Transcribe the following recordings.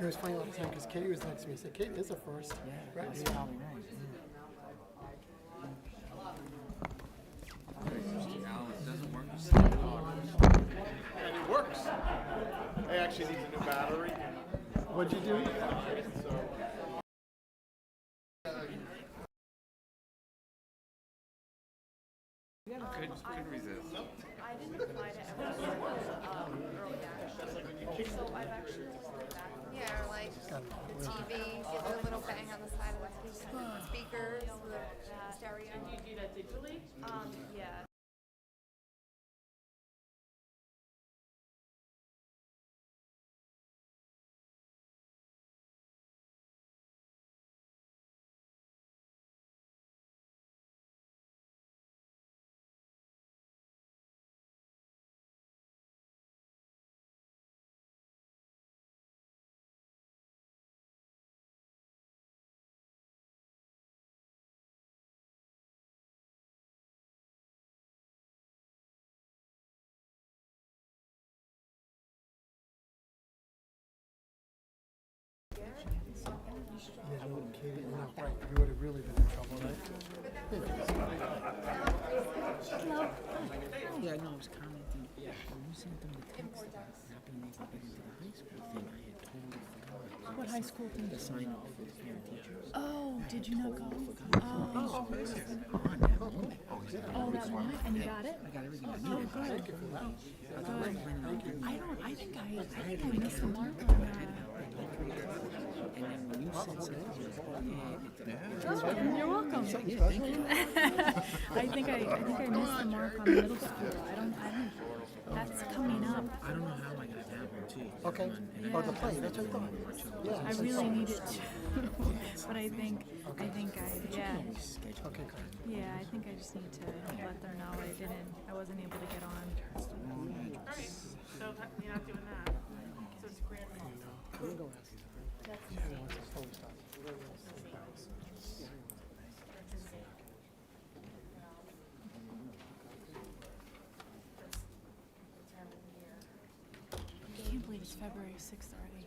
It was funny all the time because Katie was next to me. I said, Katie, this is a first. Yeah, Right? that's probably right. It doesn't work. And it works. It actually needs a new battery. What'd you do? Could resist. I didn't apply to every early action. So I've actually Yeah, or like the TV, get the little bang on the side of the speakers, the stereo. you do that digitally? Yeah. Yeah, no, Katie, you're not right. You would have really been in trouble, right? Yeah, no, I was commenting. Yeah, when you sent them the text about not being able to get into the high school thing, I had totally forgotten. What high school thing? The sign off for the parent teachers. Oh, did you not go? On that moment. Oh, that one? And you got it? I got everything I Oh, needed. good. I thought I was planning on doing I think I missed the mark on that. and then when you said something, I was like, Oh, you're welcome. yeah, thank you. I think I missed the mark on middle school. I don't, that's coming up. I don't know how I got that one too. Okay. Oh, the plane. That's what I thought. Yeah. I really need it to. But I think yeah. Okay, great. Yeah, I think I just need to let them know I wasn't able to get on. Alright, so you're not doing that. So it's grand. I'm going to go ask. Yeah, once it's fully stopped. I can't believe it's February 6th already.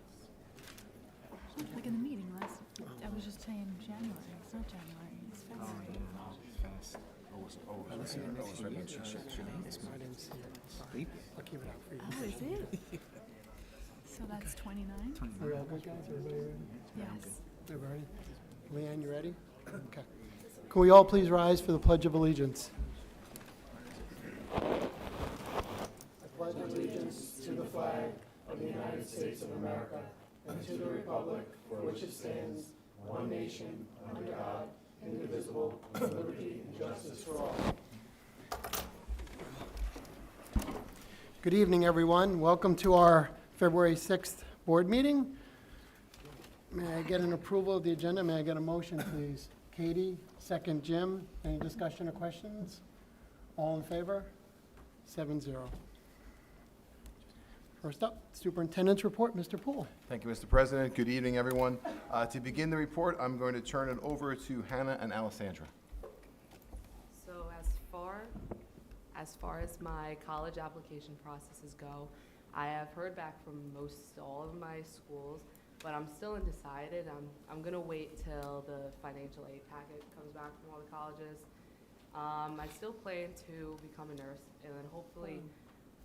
Like in the meeting last, I was just saying January. It's not January, it's February. I didn't see it. I'll keep it out for you. Oh, is it? So that's 29? Are we all good, guys? Everybody ready? Yes. Everybody ready? Leanne, you ready? Okay. Can we all please rise for the Pledge of Allegiance? I pledge allegiance to the flag of the United States of America and to the republic for which it stands, one nation, under God, indivisible, with liberty and justice for all. Good evening, everyone. Welcome to our February 6th board meeting. May I get an approval of the agenda? May I get a motion, please? Katie, second Jim. Any discussion or questions? All in favor? 7-0. First up, Superintendent's report, Mr. Poole. Thank you, Mr. President. Good evening, everyone. To begin the report, I'm going to turn it over to Hannah and Alessandra. So as far as my college application processes go, I have heard back from most all of my schools, but I'm still undecided. I'm gonna wait till the financial aid packet comes back from all the colleges. I still plan to become a nurse and then hopefully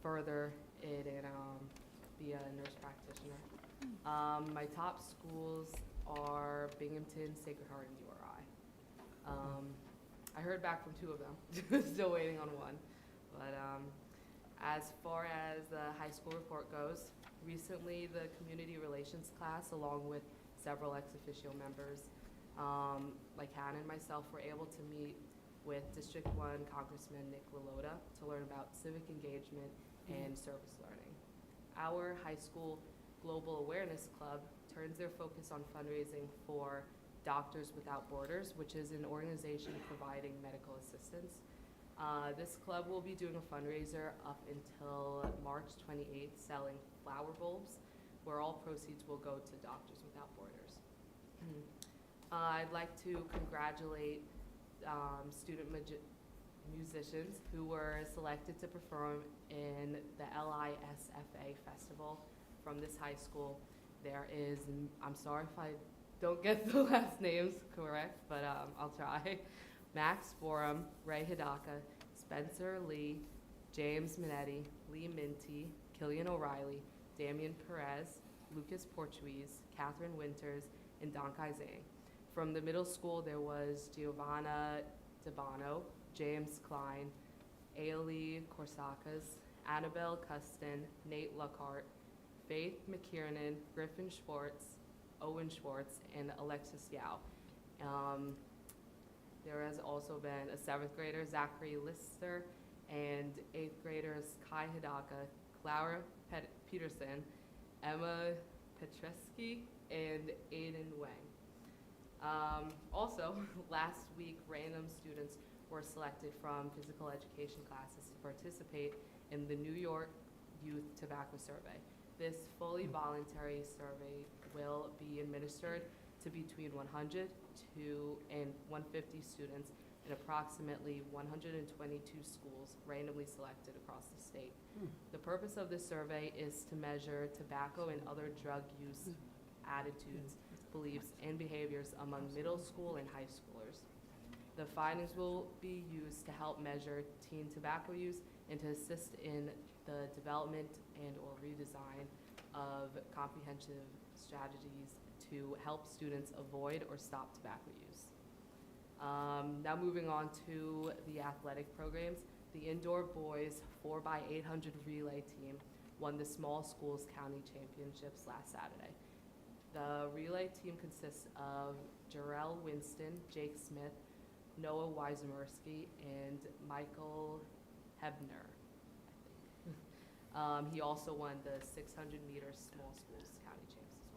further it and be a nurse practitioner. My top schools are Binghamton, Sacred Heart, and URI. I heard back from 2 of them, still waiting on 1. But as far as the high school report goes, recently the community relations class, along with several ex officio members, like Hannah and myself, were able to meet with District 1 Congressman Nick Lilloda to learn about civic engagement and service learning. Our high school Global Awareness Club turns their focus on fundraising for Doctors Without Borders, which is an organization providing medical assistance. This club will be doing a fundraiser up until March 28th, selling flower bulbs, where all proceeds will go to Doctors Without Borders. I'd like to congratulate student musicians who were selected to perform in the LISFA festival from this high school. There is, and I'm sorry if I don't get the last names correct, but I'll try. Max Borum, Ray Hidaka, Spencer Lee, James Minetti, Lee Minty, Killian O'Reilly, Damian Perez, Lucas Portuguese, Catherine Winters, and Donkai Zhang. From the middle school, there was Giovanna Debano, James Klein, Ailey Korsakas, Annabelle Custon, Nate Luckhart, Faith McKiernan, Griffin Schwartz, Owen Schwartz, and Alexis Yao. There has also been a 7th grader, Zachary Lister, and 8th graders, Kai Hidaka, Clara Peterson, Emma Petreski, and Aiden Wang. Also, last week, random students were selected from physical education classes to participate in the New York Youth Tobacco Survey. This fully voluntary survey will be administered to between 100 and 150 students in approximately 122 schools randomly selected across the state. The purpose of this survey is to measure tobacco and other drug use attitudes, beliefs, and behaviors among middle school and high schoolers. The findings will be used to help measure teen tobacco use and to assist in the development and or redesign of comprehensive strategies to help students avoid or stop tobacco use. Now moving on to the athletic programs. The indoor boys 4x800 relay team won the small schools county championships last Saturday. The relay team consists of Jarrell Winston, Jake Smith, Noah Weisemersky, and Michael Hebner, I think. He also won the 600-meter small schools county champs as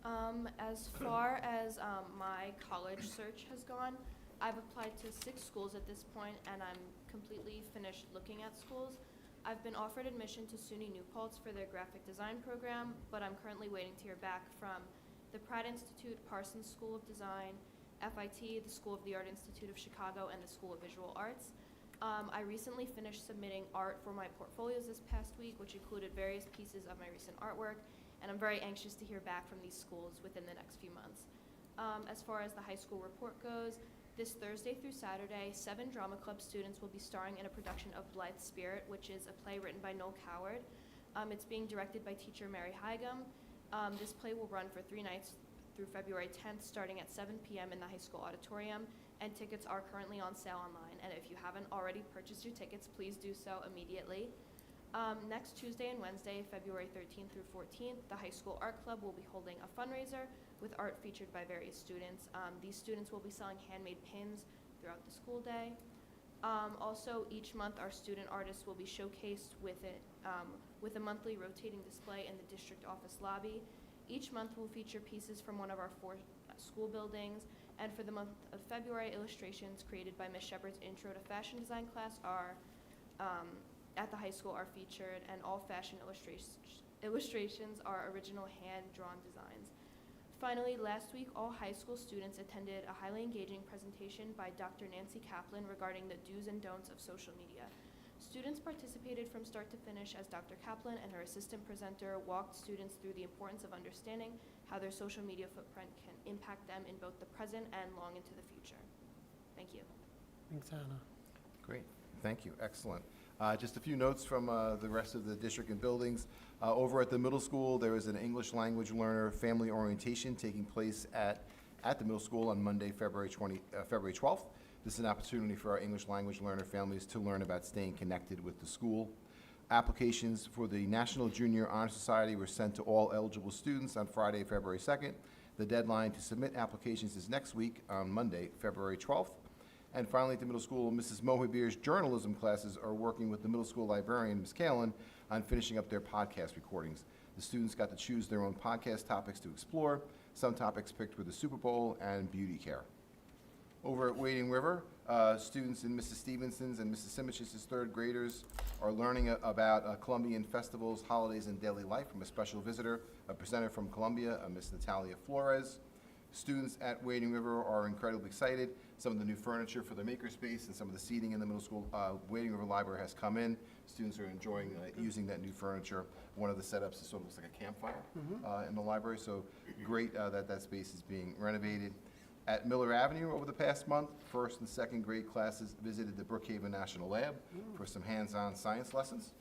well. As far as my college search has gone, I've applied to 6 schools at this point, and I'm completely finished looking at schools. I've been offered admission to SUNY New Paltz for their graphic design program, but I'm currently waiting to hear back from the Pratt Institute, Parsons School of Design, FIT, the School of the Art Institute of Chicago, and the School of Visual Arts. I recently finished submitting art for my portfolios this past week, which included various pieces of my recent artwork, and I'm very anxious to hear back from these schools within the next few months. As far as the high school report goes, this Thursday through Saturday, 7 drama club students will be starring in a production of Blythe Spirit, which is a play written by Noel Coward. It's being directed by teacher Mary Higham. This play will run for 3 nights through February 10th, starting at 7 p.m. in the high school auditorium, and tickets are currently on sale online. And if you haven't already purchased your tickets, please do so immediately. Next Tuesday and Wednesday, February 13th through 14th, the High School Art Club will be holding a fundraiser with art featured by various students. These students will be selling handmade pins throughout the school day. Also, each month, our student artists will be showcased with a monthly rotating display in the district office lobby. Each month will feature pieces from one of our 4 school buildings, and for the month of February, illustrations created by Ms. Shepard's Intro to Fashion Design class are at the high school are featured, and all fashion illustrations are original hand-drawn designs. Finally, last week, all high school students attended a highly engaging presentation by Dr. Nancy Kaplan regarding the do's and don'ts of social media. Students participated from start to finish as Dr. Kaplan and her assistant presenter walked students through the importance of understanding how their social media footprint can impact them in both the present and long into the future. Thank you. Thanks, Hannah. Great, thank you, excellent. Just a few notes from the rest of the district and buildings. Over at the middle school, there is an English language learner family orientation taking place at the middle school on Monday, February 12th. This is an opportunity for our English language learner families to learn about staying connected with the school. Applications for the National Junior Honor Society were sent to all eligible students on Friday, February 2nd. The deadline to submit applications is next week on Monday, February 12th. And finally, at the middle school, Mrs. Mohabir's journalism classes are working with the middle school librarian, Ms. Kalin, on finishing up their podcast recordings. The students got to choose their own podcast topics to explore. Some topics picked were the Super Bowl and beauty care. Over at Wading River, students in Mrs. Stevenson's and Mrs. Simich's 3rd graders are learning about Colombian festivals, holidays, and daily life from a special visitor, a presenter from Colombia, Miss Natalia Flores. Students at Wading River are incredibly excited. Some of the new furniture for the makerspace and some of the seating in the middle school Wading River Library has come in. Students are enjoying using that new furniture. One of the setups is sort of looks like a campfire in the library, so great that that space is being renovated. At Miller Avenue over the past month, first and second grade classes visited the Brookhaven National Lab for some hands-on science lessons.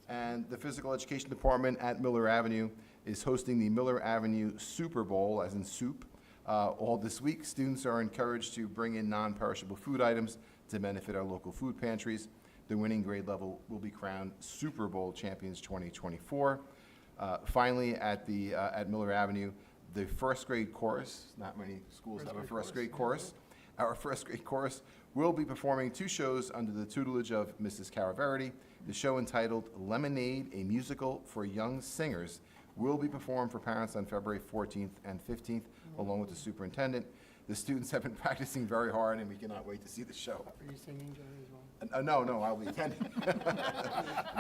And the Physical Education Department at Miller Avenue is hosting the Miller Avenue Super Bowl, as in soup, all this week. Students are encouraged to bring in non-perishable food items to benefit our local food pantries. The winning grade level will be crowned Super Bowl champions 2024. Finally, at Miller Avenue, the first grade chorus, not many schools have a first grade chorus. Our first grade chorus will be performing 2 shows under the tutelage of Mrs. Caraverity. The show, entitled Lemonade, a Musical for Young Singers, will be performed for parents on February 14th and 15th, along with the superintendent. The students have been practicing very hard, and we cannot wait to see the show. Are you singing, Jerry, as well? No, I'll be attending.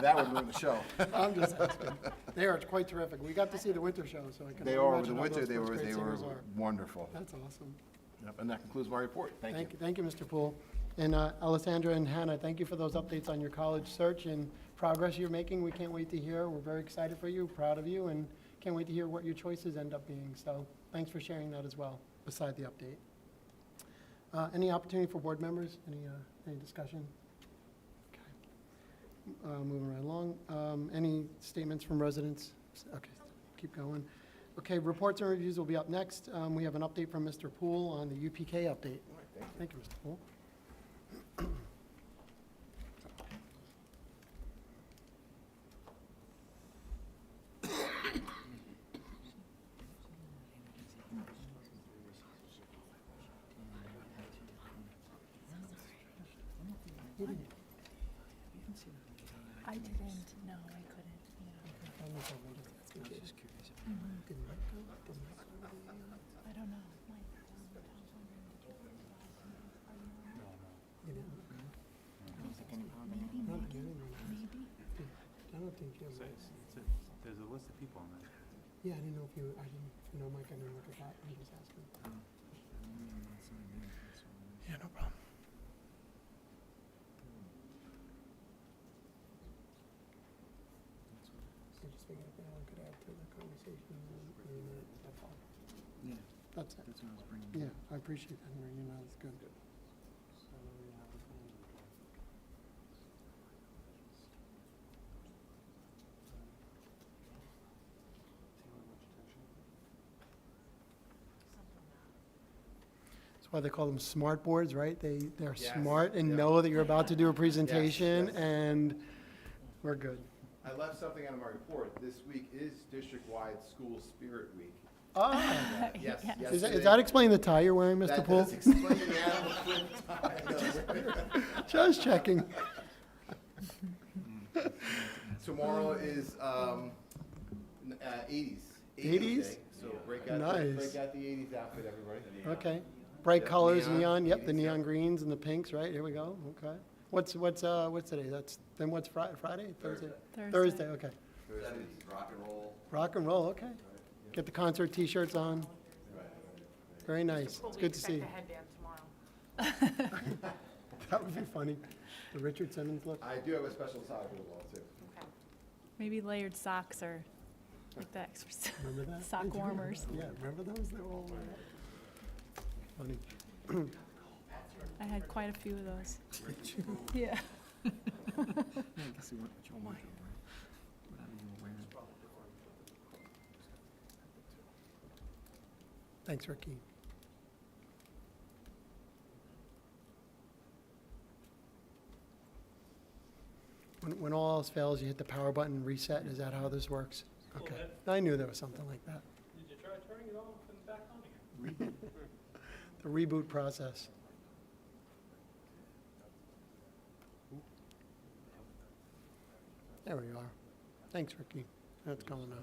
That would ruin the show. I'm just asking. They are quite terrific. We got to see the winter show, so I can They are, over imagine the how winter, those they first-grade were singers are. wonderful. That's awesome. Yep, and that concludes my report. Thank you. Thank you, Mr. Poole. And Alessandra and Hannah, thank you for those updates on your college search and progress you're making. We can't wait to hear. We're very excited for you, proud of you, and can't wait to hear what your choices end up being. So thanks for sharing that as well, beside the update. Any opportunity for board members? Any discussion? Okay. Moving right along. Any statements from residents? Okay, keep going. Okay, reports and reviews will be up next. We have an update from Mr. Poole on the UPK update. Thank you, Mr. Poole. I didn't, no, I couldn't, I don't know, maybe. I don't think you have. There's a list of people on that. Yeah, I didn't know if you, Mike, I didn't look at that. I'm just asking. Yeah, no problem. I just figured if anyone could add to the conversation, that's all. Yeah, That's it. that's what I was bringing. Yeah, I appreciate that, Henry, it's good. That's why they call them smart boards, right? They're Yes, smart and yeah. know that you're about to do a presentation, yes. and we're good. I left something out of my report. This week is district-wide School Spirit Week. Ah, Yes, Yes. does yesterday- that explain the tie you're wearing, Mr. That Poole? does explain the animal print tie. Just checking. Tomorrow is 80s. 80s? Day. So break out Nice. the 80s outfit, everybody. Okay. Bright Yeah, colors, neon, neon, yep, the 80s, neon yeah. greens and the pinks, right? Here we go, okay. What's today? Then what's Friday? Thursday? Thursday, okay. Rock and roll. Rock and roll, okay. Get the concert T-shirts on. Very nice. It's good to see. Headband tomorrow. That would be funny. The Richard Simmons look. I do have a special tie for the wall, too. Okay. Maybe layered socks or like the extra Remember that? sock warmers. Yeah, remember those? They were all funny. I had quite a few of those. Yeah. Yeah, I guess you want your mic on, whatever you were wearing. Thanks, Ricky. When all else fails, you hit the power button, reset. Is that how this works? Okay. I knew there was something like that. Did you try turning it off and back on again? The reboot process. There we are. Thanks, Ricky. That's going now.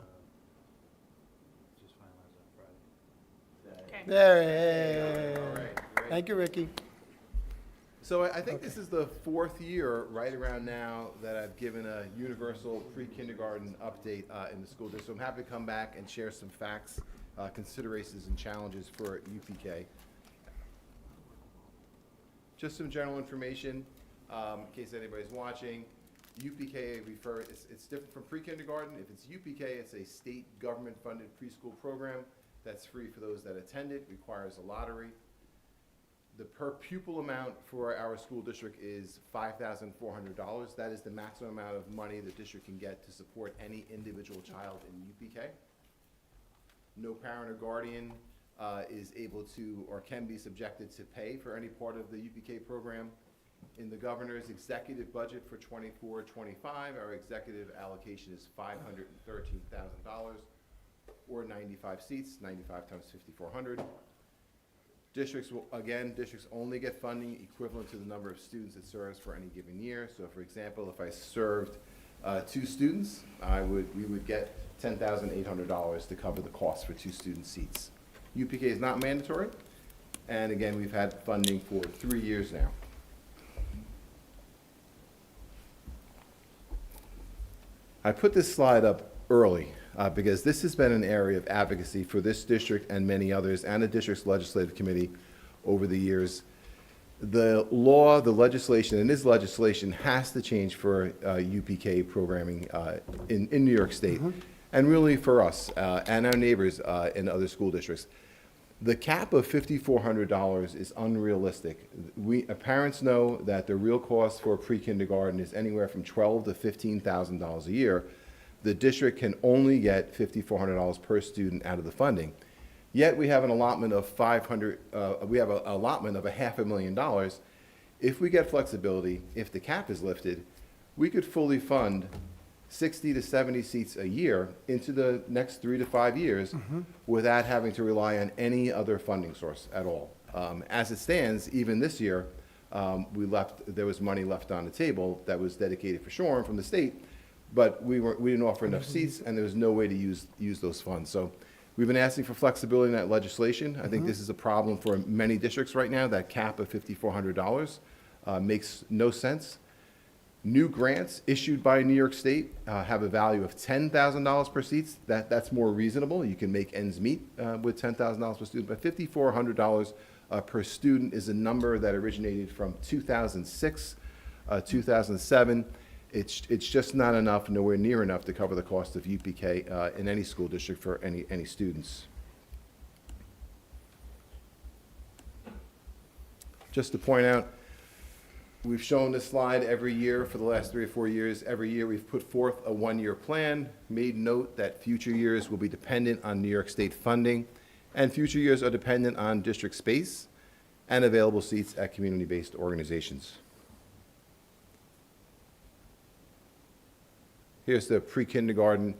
Just finalized on Friday. Okay. There. All right, great. Thank you, Ricky. So I think this is the 4th year, right around now, that I've given a universal pre-kindergarten update in the school district. So I'm happy to come back and share some facts, considerations, and challenges for UPK. Just some general information, in case anybody's watching. UPK it's different from pre-kindergarten. If it's UPK, it's a state government-funded preschool program that's free for those that attend it, requires a lottery. The per pupil amount for our school district is $5,400. That is the maximum amount of money the district can get to support any individual child in UPK. No parent or guardian is able to or can be subjected to pay for any part of the UPK program. In the governor's executive budget for 24-25, our executive allocation is $513,000, or 95 seats, 95 times 5,400. Districts only get funding equivalent to the number of students it serves for any given year. So for example, if I served 2 students, we would get $10,800 to cover the cost for 2 student seats. UPK is not mandatory, and again, we've had funding for 3 years now. I put this slide up early because this has been an area of advocacy for this district and many others, and the district's legislative committee over the years. The law, the legislation, and this legislation has to change for UPK programming in New York State, and really for us and our neighbors in other school districts. The cap of $5,400 is unrealistic. Parents know that the real cost for pre-kindergarten is anywhere from $12,000 to $15,000 a year. The district can only get $5,400 per student out of the funding. Yet we have an allotment of $500,000. If we get flexibility, if the cap is lifted, we could fully fund 60 to 70 seats a year into the next 3 to 5 years without having to rely on any other funding source at all. As it stands, even this year, there was money left on the table that was dedicated for Shoreham from the state, but we didn't offer enough seats, and there was no way to use those funds. So we've been asking for flexibility in that legislation. I think this is a problem for many districts right now. That cap of $5,400 makes no sense. New grants issued by New York State have a value of $10,000 per seat. That's more reasonable. You can make ends meet with $10,000 per student, but $5,400 per student is a number that originated from 2006, 2007. It's just not enough, nowhere near enough to cover the cost of UPK in any school district for any students. Just to point out, we've shown this slide every year for the last 3 or 4 years. Every year we've put forth a 1-year plan, made note that future years will be dependent on New York State funding, and future years are dependent on district space and available seats at community-based organizations. Here's the pre-kindergarten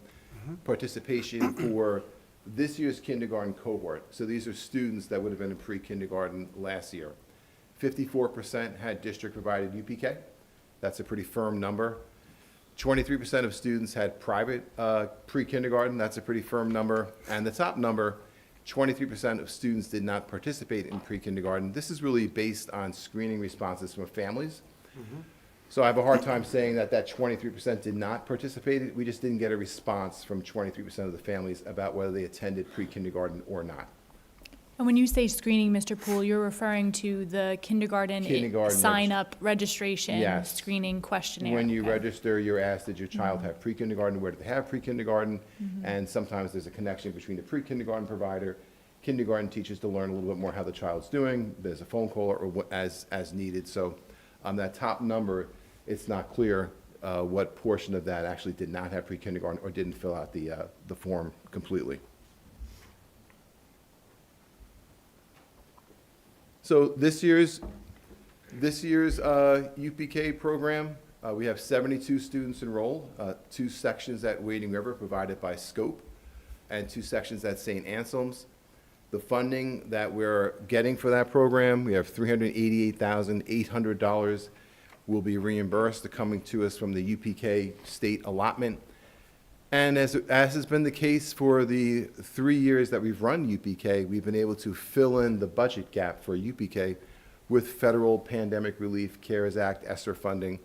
participation for this year's kindergarten cohort. So these are students that would have been in pre-kindergarten last year. 54% had district-provided UPK. That's a pretty firm number. 23% of students had private pre-kindergarten. That's a pretty firm number. And the top number, 23% of students did not participate in pre-kindergarten. This is really based on screening responses from families. So I have a hard time saying that 23% did not participate. We just didn't get a response from 23% of the families about whether they attended pre-kindergarten or not. And when you say screening, Mr. Poole, you're referring to the kindergarten sign-up registration Yes. screening questionnaire. When you okay. register, you're asked, did your child have pre-kindergarten? Where did they have pre-kindergarten? And sometimes there's a connection between the pre-kindergarten provider, kindergarten teachers to learn a little bit more how the child's doing. There's a phone call or as needed. So on that top number, it's not clear what portion of that actually did not have pre-kindergarten or didn't fill out the form completely. So this year's UPK program, we have 72 students enrolled, 2 sections at Wading River provided by Scope, and 2 sections at St. Anselm's. The funding that we're getting for that program, we have $388,800 will be reimbursed coming to us from the UPK state allotment. And as has been the case for the 3 years that we've run UPK, we've been able to fill in the budget gap for UPK with federal pandemic relief, CARES Act, ESSER funding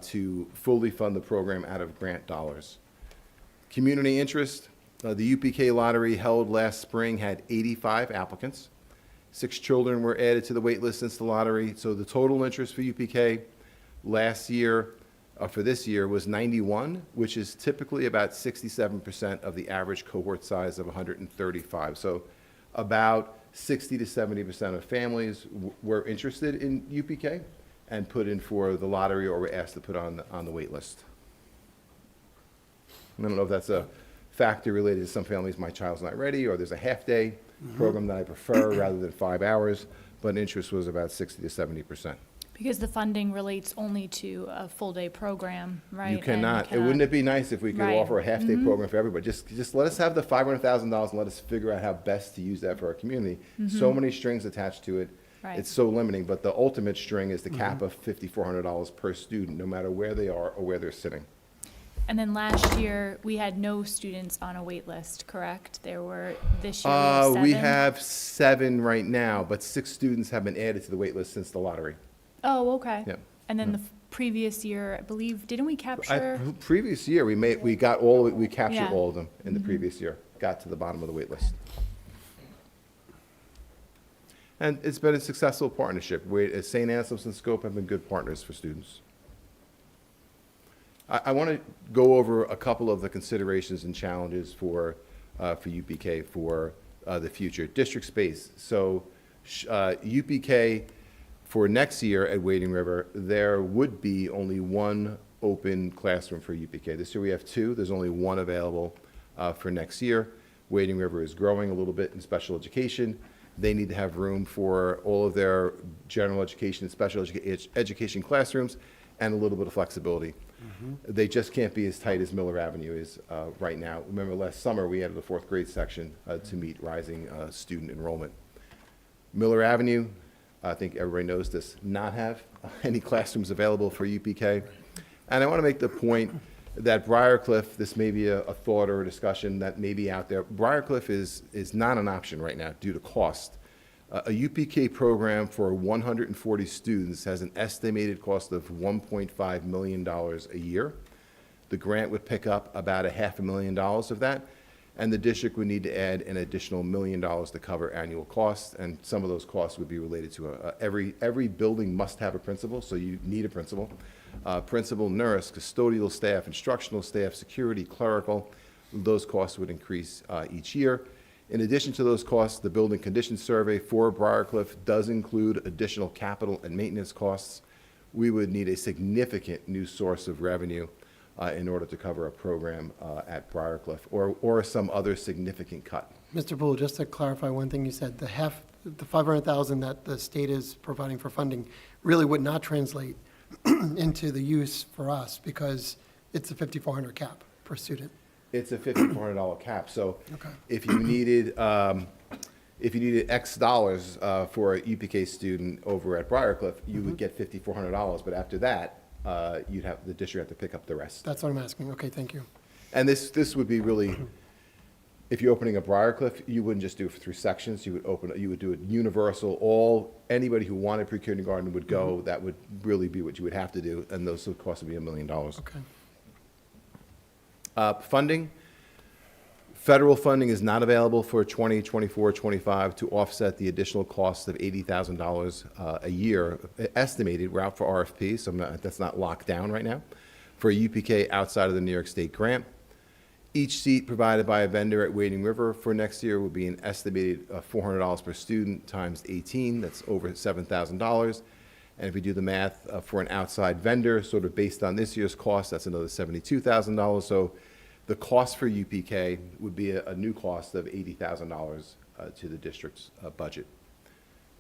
to fully fund the program out of grant dollars. Community interest, the UPK lottery held last spring had 85 applicants. 6 children were added to the wait list since the lottery. So the total interest for UPK last year for this year was 91, which is typically about 67% of the average cohort size of 135. So about 60 to 70% of families were interested in UPK and put in for the lottery or were asked to put on the wait list. I don't know if that's a factor related to some families, my child's not ready, or there's a half-day program that I prefer rather than 5 hours, but interest was about 60 to 70%. Because the funding relates only to a full-day program, right? You And cannot, wouldn't it be nice if we could Right. offer a half-day program for everybody? Just let us have the $500,000 and let us figure out how best to use that for our community. So many strings attached to it. Right. It's so limiting, but the ultimate string is the cap of $5,400 per student, no matter where they are or where they're sitting. And then last year, we had no students on a wait list, correct? There were, this year we have 7? We have 7 right now, but 6 students have been added to the wait list since the lottery. Oh, okay. Yeah. And then the previous year, I believe, didn't we capture? Previous year, we got all, we captured Yeah. all of them in the previous year, got to the bottom of the wait list. And it's been a successful partnership. St. Anselm's and Scope have been good partners for students. I want to go over a couple of the considerations and challenges for UPK for the future. District space. So UPK, for next year at Wading River, there would be only 1 open classroom for UPK. This year we have 2. There's only 1 available for next year. Wading River is growing a little bit in special education. They need to have room for all of their general education and special education classrooms and a little bit of flexibility. They just can't be as tight as Miller Avenue is right now. Remember last summer we added the 4th grade section to meet rising student enrollment. Miller Avenue, I think everybody knows, does not have any classrooms available for UPK. And I want to make the point that Briarcliff, this may be a thought or a discussion that may be out there. Briarcliff is not an option right now due to cost. A UPK program for 140 students has an estimated cost of $1.5 million a year. The grant would pick up about $500,000 of that, and the district would need to add an additional $1 million to cover annual costs, and some of those costs would be related to every building must have a principal, so you need a principal. Principal, nurse, custodial staff, instructional staff, security, clerical, those costs would increase each year. In addition to those costs, the building condition survey for Briarcliff does include additional capital and maintenance costs. We would need a significant new source of revenue in order to cover a program at Briarcliff or some other significant cut. Mr. Poole, just to clarify one thing you said, the $500,000 that the state is providing for funding really would not translate into the use for us because it's a $5,400 cap per student. It's a $5,400 cap. So Okay. if you needed X dollars for a UPK student over at Briarcliff, you would get $5,400. But after that, the district have to pick up the rest. That's what I'm asking. Okay, thank you. And this would be really, if you're opening a Briarcliff, you wouldn't just do it through sections. You would do it universal. Anybody who wanted pre-kindergarten would go. That would really be what you would have to do, and those costs would be $1 million. Okay. Funding. Federal funding is not available for 2024-25 to offset the additional cost of $80,000 a year, estimated. We're out for RFP, so that's not locked down right now, for a UPK outside of the New York State grant. Each seat provided by a vendor at Wading River for next year will be an estimated $400 per student times 18. That's over $7,000. And if we do the math for an outside vendor, sort of based on this year's cost, that's another $72,000. So the cost for UPK would be a new cost of $80,000 to the district's budget.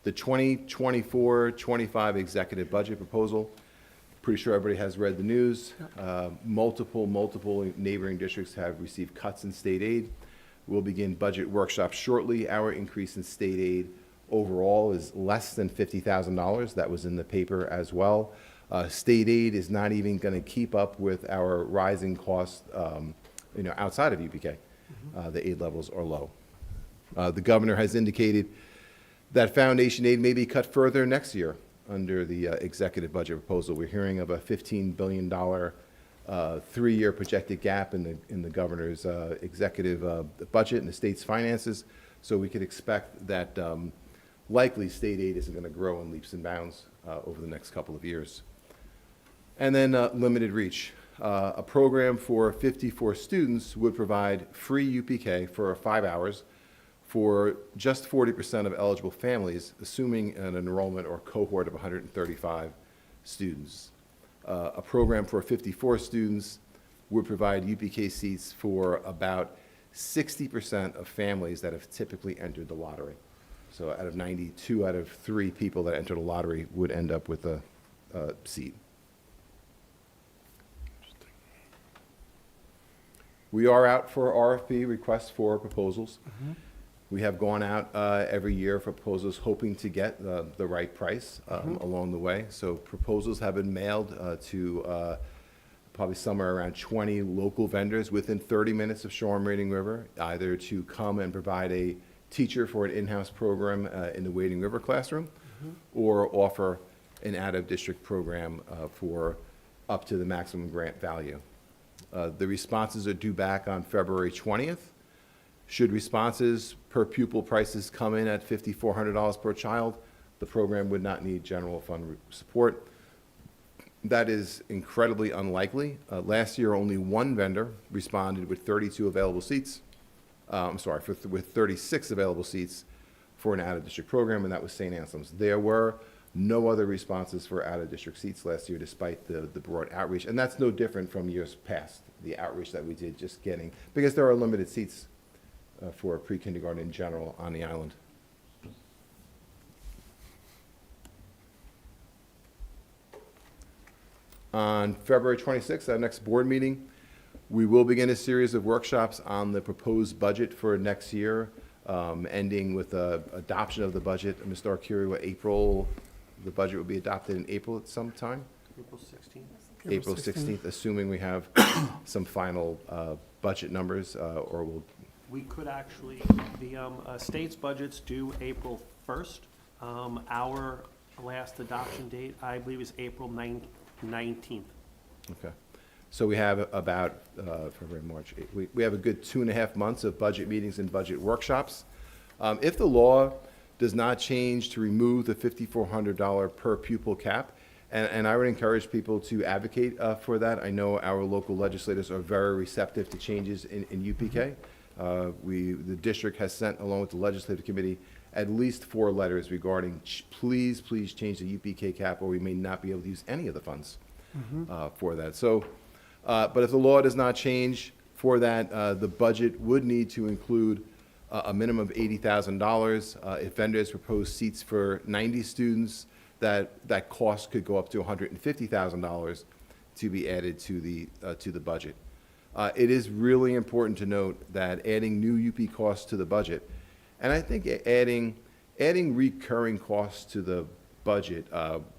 The 2024-25 executive budget proposal, pretty sure everybody has read the news. Multiple neighboring districts have received cuts in state aid. We'll begin budget workshops shortly. Our increase in state aid overall is less than $50,000. That was in the paper as well. State aid is not even going to keep up with our rising costs, outside of UPK. The aid levels are low. The governor has indicated that foundation aid may be cut further next year under the executive budget proposal. We're hearing of a $15 billion 3-year projected gap in the governor's executive budget and the state's finances. So we could expect that likely state aid isn't going to grow in leaps and bounds over the next couple of years. And then limited reach. A program for 54 students would provide free UPK for 5 hours for just 40% of eligible families, assuming an enrollment or cohort of 135 students. A program for 54 students would provide UPK seats for about 60% of families that have typically entered the lottery. So out of 92 out of 3 people that enter the lottery would end up with a seat. We are out for RFP, requests for proposals. We have gone out every year for proposals, hoping to get the right price along the way. So proposals have been mailed to probably somewhere around 20 local vendors within 30 minutes of Shoreham-Wading River, either to come and provide a teacher for an in-house program in the Wading River classroom, or offer an out-of-district program for up to the maximum grant value. The responses are due back on February 20th. Should responses per pupil prices come in at $5,400 per child, the program would not need general fund support. That is incredibly unlikely. Last year, only one vendor responded with 32 available seats. With 36 available seats for an out-of-district program, and that was St. Anselm's. There were no other responses for out-of-district seats last year, despite the broad outreach. And that's no different from years past, the outreach that we did, just getting, because there are limited seats for pre-kindergarten in general on the island. On February 26th, our next board meeting, we will begin a series of workshops on the proposed budget for next year, ending with adoption of the budget. Mr. Arcuri, April, the budget will be adopted in April at some time? April 16th. April 16th, assuming we have some final budget numbers, or we'll. We could actually, the state's budget's due April 1st. Our last adoption date, I believe, is April 19th. Okay. So we have about February, March, we have a good 2.5 months of budget meetings and budget workshops. If the law does not change to remove the $5,400 per pupil cap, and I would encourage people to advocate for that. I know our local legislators are very receptive to changes in UPK. The district has sent, along with the legislative committee, at least 4 letters regarding please change the UPK cap, or we may not be able to use any of the funds for that. So, but if the law does not change for that, the budget would need to include a minimum of $80,000. If vendors propose seats for 90 students, that cost could go up to $150,000 to be added to the budget. It is really important to note that adding new UP costs to the budget, and I think adding recurring costs to the budget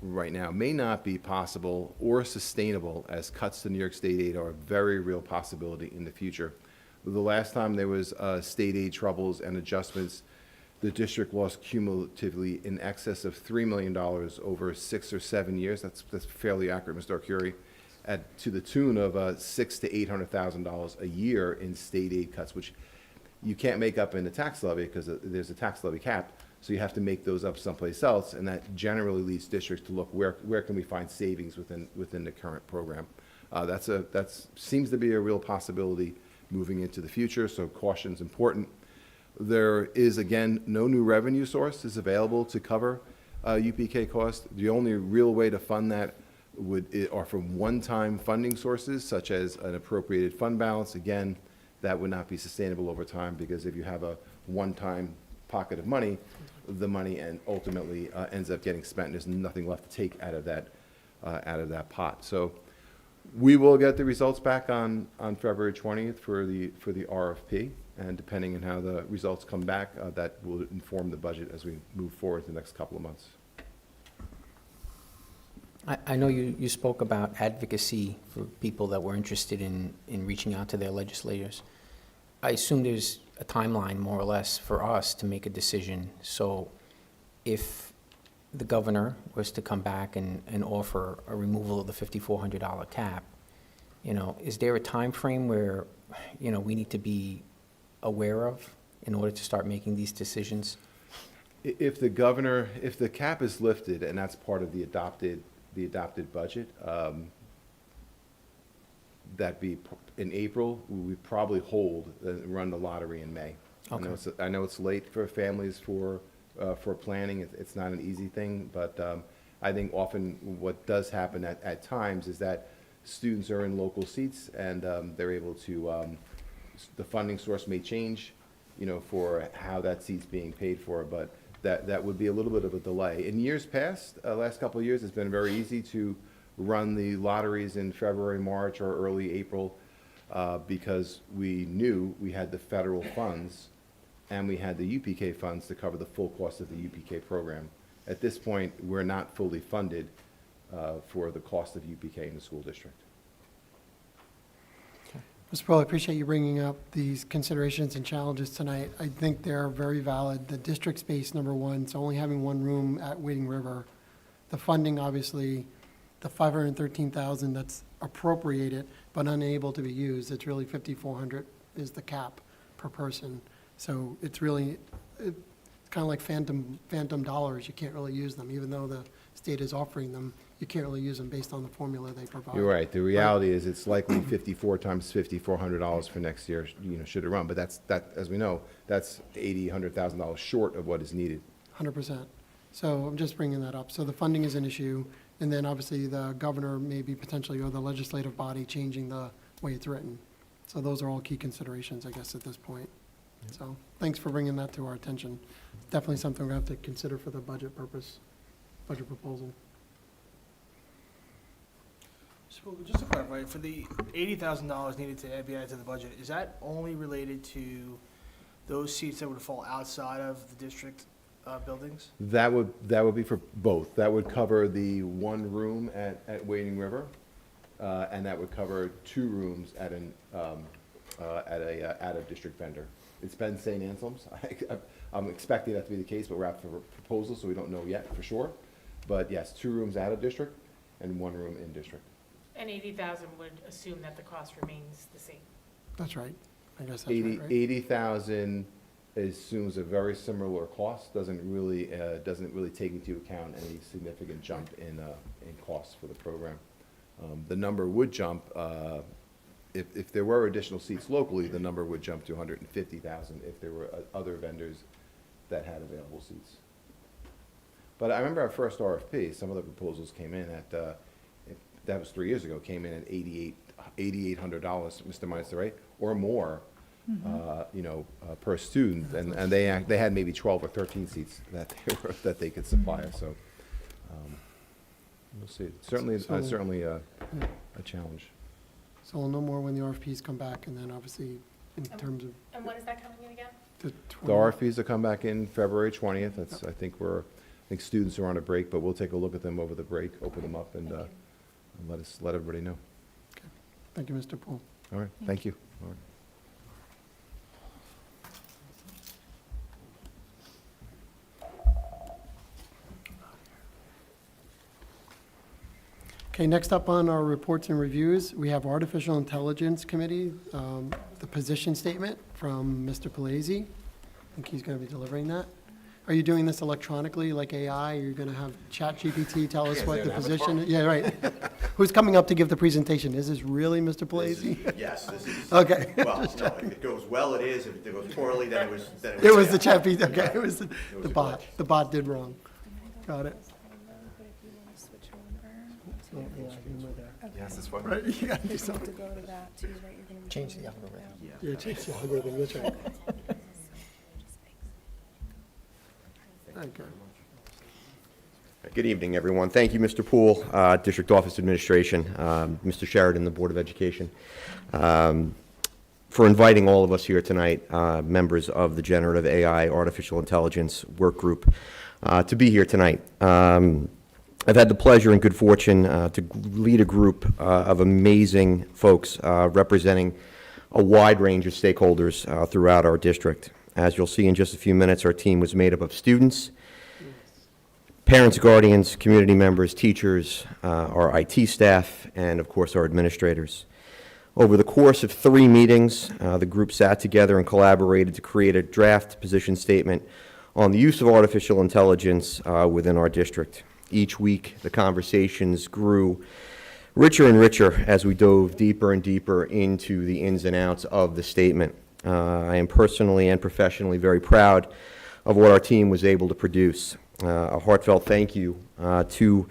right now may not be possible or sustainable, as cuts to New York state aid are a very real possibility in the future. The last time there was state aid troubles and adjustments, the district lost cumulatively in excess of $3 million over 6 or 7 years. That's fairly accurate, Mr. Arcuri, to the tune of $600,000 to $800,000 a year in state aid cuts, which you can't make up in the tax levy because there's a tax levy cap. So you have to make those up someplace else, and that generally leads districts to look where can we find savings within the current program. That seems to be a real possibility moving into the future. So caution's important. There is, again, no new revenue source is available to cover UPK costs. The only real way to fund that are from one-time funding sources, such as an appropriated fund balance. Again, that would not be sustainable over time, because if you have a one-time pocket of money, the money ultimately ends up getting spent. There's nothing left to take out of that pot. So we will get the results back on February 20th for the RFP, and depending on how the results come back, that will inform the budget as we move forward the next couple of months. I know you spoke about advocacy for people that were interested in reaching out to their legislators. I assume there's a timeline, more or less, for us to make a decision. So if the governor was to come back and offer a removal of the $5,400 cap, is there a time frame where, we need to be aware of in order to start making these decisions? If the cap is lifted, and that's part of the adopted budget, that be in April. We probably run the lottery in May. Okay. I know it's late for families for planning. It's not an easy thing, but I think often what does happen at times is that students are in local seats and they're able to, the funding source may change, for how that seat's being paid for, but that would be a little bit of a delay. In years past, last couple of years, it's been very easy to run the lotteries in February, March, or early April because we knew we had the federal funds and we had the UPK funds to cover the full cost of the UPK program. At this point, we're not fully funded for the cost of UPK in the school district. Mr. Pearl, I appreciate you bringing up these considerations and challenges tonight. I think they're very valid. The district space, number one, so only having one room at Wading River. The funding, obviously, the $513,000 that's appropriated but unable to be used. It's really $5,400 is the cap per person. So it's really, it's kind of like phantom dollars. You can't really use them, even though the state is offering them. You can't really use them based on the formula they provide. You're right. The reality is it's likely 54 times $5,400 for next year, should it run. But as we know, that's $100,000 short of what is needed. 100%. So I'm just bringing that up. So the funding is an issue, and then obviously the governor maybe potentially, or the legislative body changing the way it's written. So those are all key considerations, I guess, at this point. So thanks for bringing that to our attention. Definitely something we have to consider for the budget proposal. So just to clarify, for the $80,000 needed to be added to the budget, is that only related to those seats that would fall outside of the district buildings? That would be for both. That would cover the one room at Wading River, and that would cover 2 rooms at a out-of-district vendor. It's been St. Anselm's. I'm expecting that to be the case, but we're out for proposal, so we don't know yet for sure. But yes, 2 rooms out of district and 1 room in district. And 80,000 would assume that the cost remains the same. That's right. I guess that's right. 80,000 assumes a very similar cost, doesn't really take into account any significant jump in costs for the program. The number would jump, if there were additional seats locally, the number would jump to 150,000 if there were other vendors that had available seats. But I remember our first RFP, some of the proposals came in at, that was 3 years ago, came in at $8,800, Mr. Meister, right? Or more, per student, and they had maybe 12 or 13 seats that they could supply us. So we'll see. Certainly a challenge. So we'll know more when the RFPs come back, and then obviously in terms of And when is that coming in again? the The RFPs will come back in February 20th. That's, I think students are on a break, but we'll take a look at them over the break, open them up, and let everybody know. Thank you, Mr. Poole. All right, thank you. All right. Okay, next up on our reports and reviews, we have Artificial Intelligence Committee, the position statement from Mr. Palazzi. I think he's going to be delivering that. Are you doing this electronically, like AI? Are you going to have ChatGPT tell us what the position is? Yeah, right. Who's coming up to give the presentation? Is this really Mr. Palazzi? Yes, this is. Okay. Well, no, if it goes well, it is. If it goes poorly, then it was. It was the ChatGPT, okay, it was the bot. The bot did wrong. Got it. Yes, that's fine. Right, you got to do something. go to that too, right? You're gonna be Change the algorithm. Yeah, change the algorithm, that's right. Okay. Good evening, everyone. Thank you, Mr. Poole, District Office Administration, Mr. Sheridan, the Board of Education, for inviting all of us here tonight, members of the Generative AI Artificial Intelligence Work Group, to be here tonight. I've had the pleasure and good fortune to lead a group of amazing folks representing a wide range of stakeholders throughout our district. As you'll see in just a few minutes, our team was made up of students, parents, guardians, community members, teachers, our IT staff, and of course our administrators. Over the course of 3 meetings, the group sat together and collaborated to create a draft position statement on the use of artificial intelligence within our district. Each week, the conversations grew richer and richer as we dove deeper and deeper into the ins and outs of the statement. I am personally and professionally very proud of what our team was able to produce. A heartfelt thank you to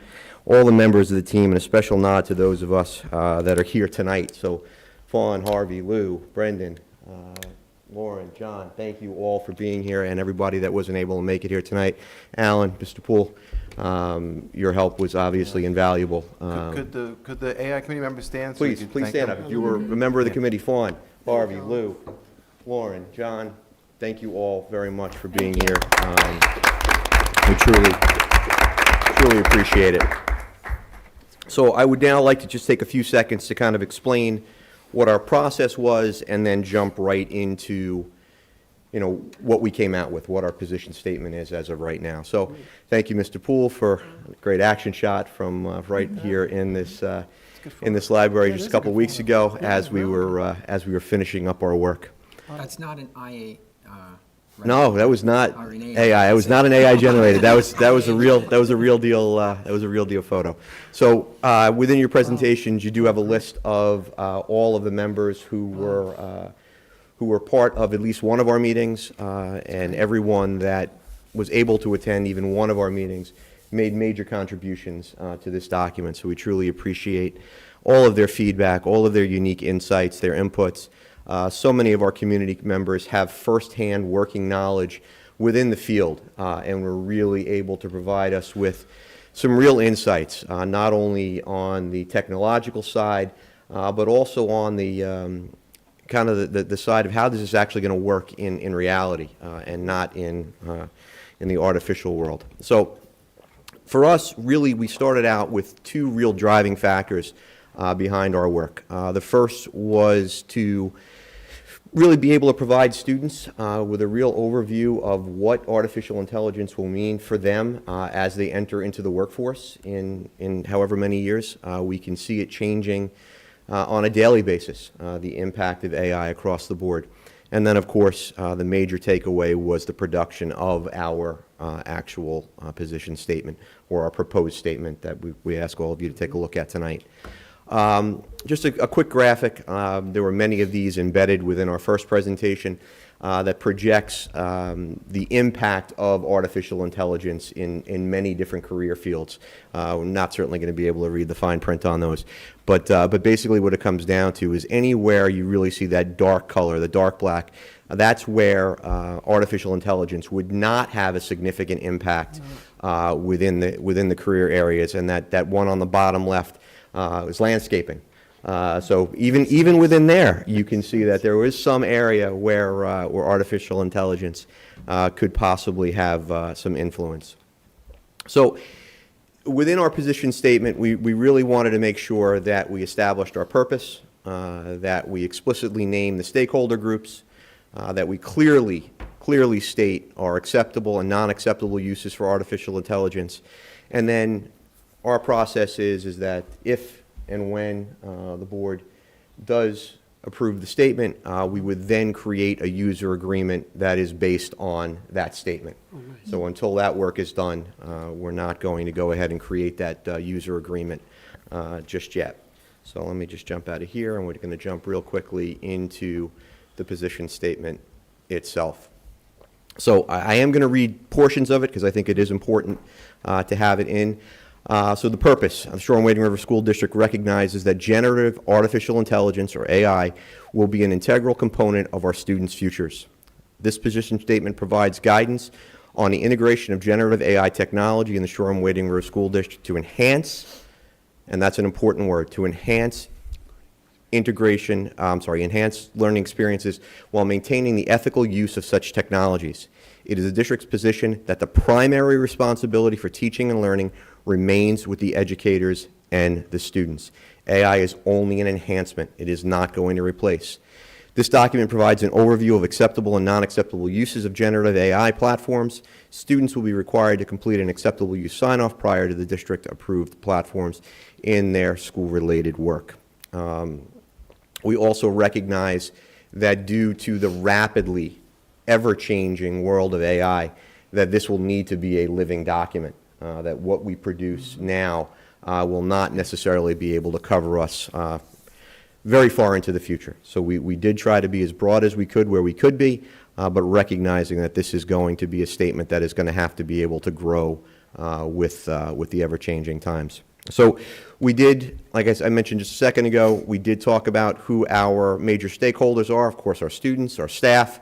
all the members of the team, and a special nod to those of us that are here tonight. So Fawn, Harvey, Lou, Brendan, Lauren, John, thank you all for being here, and everybody that wasn't able to make it here tonight. Alan, Mr. Poole, your help was obviously invaluable. Could the AI committee members stand? So we Please, could please thank stand them? up. If you were a member of the committee, Fawn, Harvey, Lou, Lauren, John, thank you all very much for being here. We truly appreciate it. So I would now like to just take a few seconds to kind of explain what our process was and then jump right into, you know, what we came out with, what our position statement is as of right now. So thank you, Mr. Poole, for a great action shot from right here in this library just a couple weeks ago as we were finishing up our work. That's not an IA. No, that was not Or an AI. It was not an AI generated. That was a real deal photo. So within your presentations, you do have a list of all of the members who were part of at least one of our meetings, and everyone that was able to attend even one of our meetings made major contributions to this document. So we truly appreciate all of their feedback, all of their unique insights, their inputs. So many of our community members have firsthand working knowledge within the field, and were really able to provide us with some real insights, not only on the technological side, but also on the kind of the side of how this is actually going to work in reality, and not in the artificial world. So for us, really, we started out with two real driving factors behind our work. The first was to really be able to provide students with a real overview of what artificial intelligence will mean for them as they enter into the workforce in however many years. We can see it changing on a daily basis, the impact of AI across the board. And then, of course, the major takeaway was the production of our actual position statement, or our proposed statement that we ask all of you to take a look at tonight. Just a quick graphic. There were many of these embedded within our first presentation that projects the impact of artificial intelligence in many different career fields. We're not certainly going to be able to read the fine print on those, but basically what it comes down to is anywhere you really see that dark color, the dark black, that's where artificial intelligence would not have a significant impact within the career areas, and that one on the bottom left is landscaping. So even within there, you can see that there is some area where artificial intelligence could possibly have some influence. So within our position statement, we really wanted to make sure that we established our purpose, that we explicitly name the stakeholder groups, that we clearly state our acceptable and non-acceptable uses for artificial intelligence, and then our process is that if and when the board does approve the statement, we would then create a user agreement that is based on that statement. So until that work is done, we're not going to go ahead and create that user agreement just yet. So let me just jump out of here, and we're going to jump real quickly into the position statement itself. So I am going to read portions of it because I think it is important to have it in. So the purpose of the Shoreham-Wading River School District recognizes that generative artificial intelligence, or AI, will be an integral component of our students' futures. This position statement provides guidance on the integration of generative AI technology in the Shoreham-Wading River School District to enhance, and that's an important word, to enhance enhance learning experiences while maintaining the ethical use of such technologies. It is the district's position that the primary responsibility for teaching and learning remains with the educators and the students. AI is only an enhancement. It is not going to replace. This document provides an overview of acceptable and non-acceptable uses of generative AI platforms. Students will be required to complete an acceptable use sign-off prior to the district-approved platforms in their school-related work. We also recognize that due to the rapidly ever-changing world of AI, that this will need to be a living document, that what we produce now will not necessarily be able to cover us very far into the future. So we did try to be as broad as we could where we could be, but recognizing that this is going to be a statement that is going to have to be able to grow with the ever-changing times. So we did, like I mentioned just a second ago, we did talk about who our major stakeholders are, of course, our students, our staff,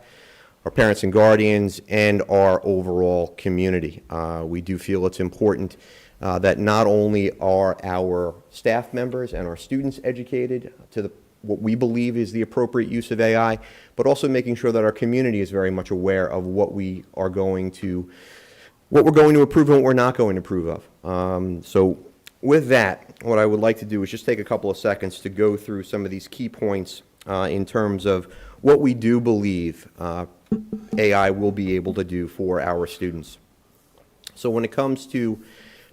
our parents and guardians, and our overall community. We do feel it's important that not only are our staff members and our students educated to what we believe is the appropriate use of AI, but also making sure that our community is very much aware of what we're going to approve and what we're not going to approve of. So with that, what I would like to do is just take a couple of seconds to go through some of these key points in terms of what we do believe AI will be able to do for our students. So when it comes to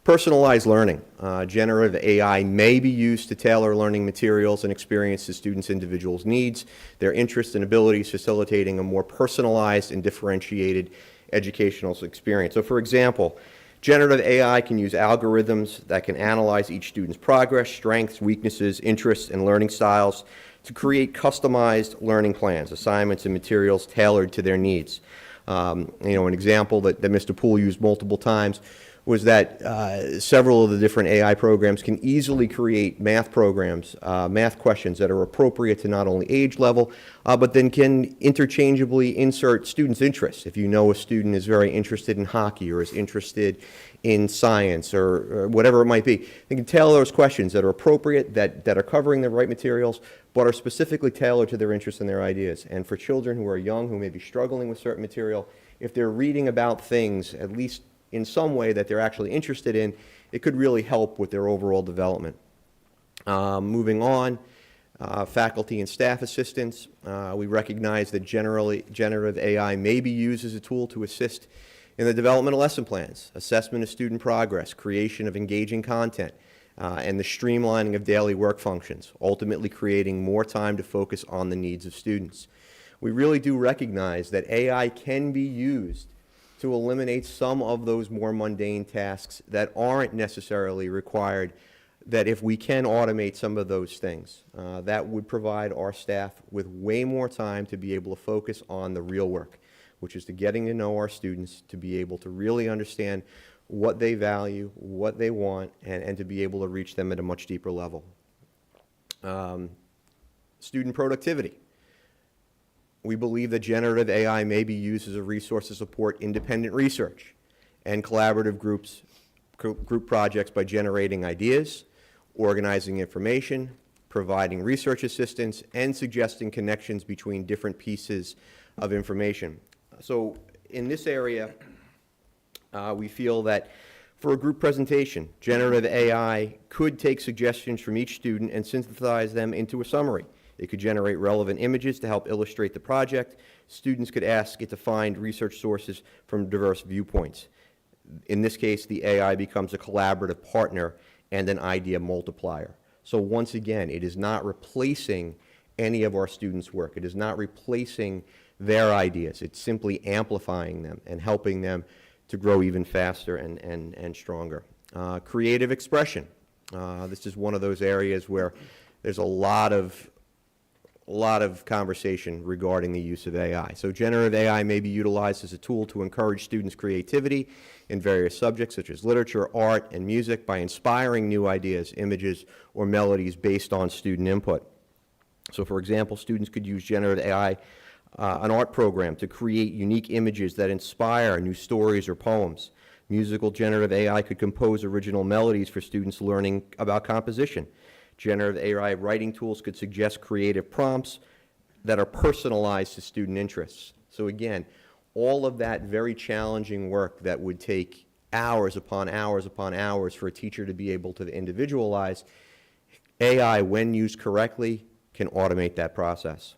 personalized learning, generative AI may be used to tailor learning materials and experience to students' individuals' needs, their interests and abilities, facilitating a more personalized and differentiated educational experience. So for example, generative AI can use algorithms that can analyze each student's progress, strengths, weaknesses, interests, and learning styles to create customized learning plans, assignments, and materials tailored to their needs. An example that Mr. Poole used multiple times was that several of the different AI programs can easily create math programs, math questions that are appropriate to not only age level, but then can interchangeably insert students' interests. If you know a student is very interested in hockey or is interested in science or whatever it might be, they can tailor those questions that are appropriate, that are covering the right materials, but are specifically tailored to their interests and their ideas. And for children who are young, who may be struggling with certain material, if they're reading about things, at least in some way that they're actually interested in, it could really help with their overall development. Moving on, faculty and staff assistance. We recognize that generative AI may be used as a tool to assist in the development of lesson plans, assessment of student progress, creation of engaging content, and the streamlining of daily work functions, ultimately creating more time to focus on the needs of students. We really do recognize that AI can be used to eliminate some of those more mundane tasks that aren't necessarily required, that if we can automate some of those things, that would provide our staff with way more time to be able to focus on the real work, which is to getting to know our students, to be able to really understand what they value, what they want, and to be able to reach them at a much deeper level. Student productivity. We believe that generative AI may be used as a resource to support independent research and collaborative group projects by generating ideas, organizing information, providing research assistance, and suggesting connections between different pieces of information. So in this area, we feel that for a group presentation, generative AI could take suggestions from each student and synthesize them into a summary. It could generate relevant images to help illustrate the project. Students could ask it to find research sources from diverse viewpoints. In this case, the AI becomes a collaborative partner and an idea multiplier. So once again, it is not replacing any of our students' work. It is not replacing their ideas. It's simply amplifying them and helping them to grow even faster and stronger. Creative expression. This is one of those areas where there's a lot of conversation regarding the use of AI. So generative AI may be utilized as a tool to encourage students' creativity in various subjects such as literature, art, and music by inspiring new ideas, images, or melodies based on student input. So for example, students could use generative AI, an art program, to create unique images that inspire new stories or poems. Musical generative AI could compose original melodies for students learning about composition. Generative AI writing tools could suggest creative prompts that are personalized to student interests. So again, all of that very challenging work that would take hours upon hours upon hours for a teacher to be able to individualize, AI, when used correctly, can automate that process.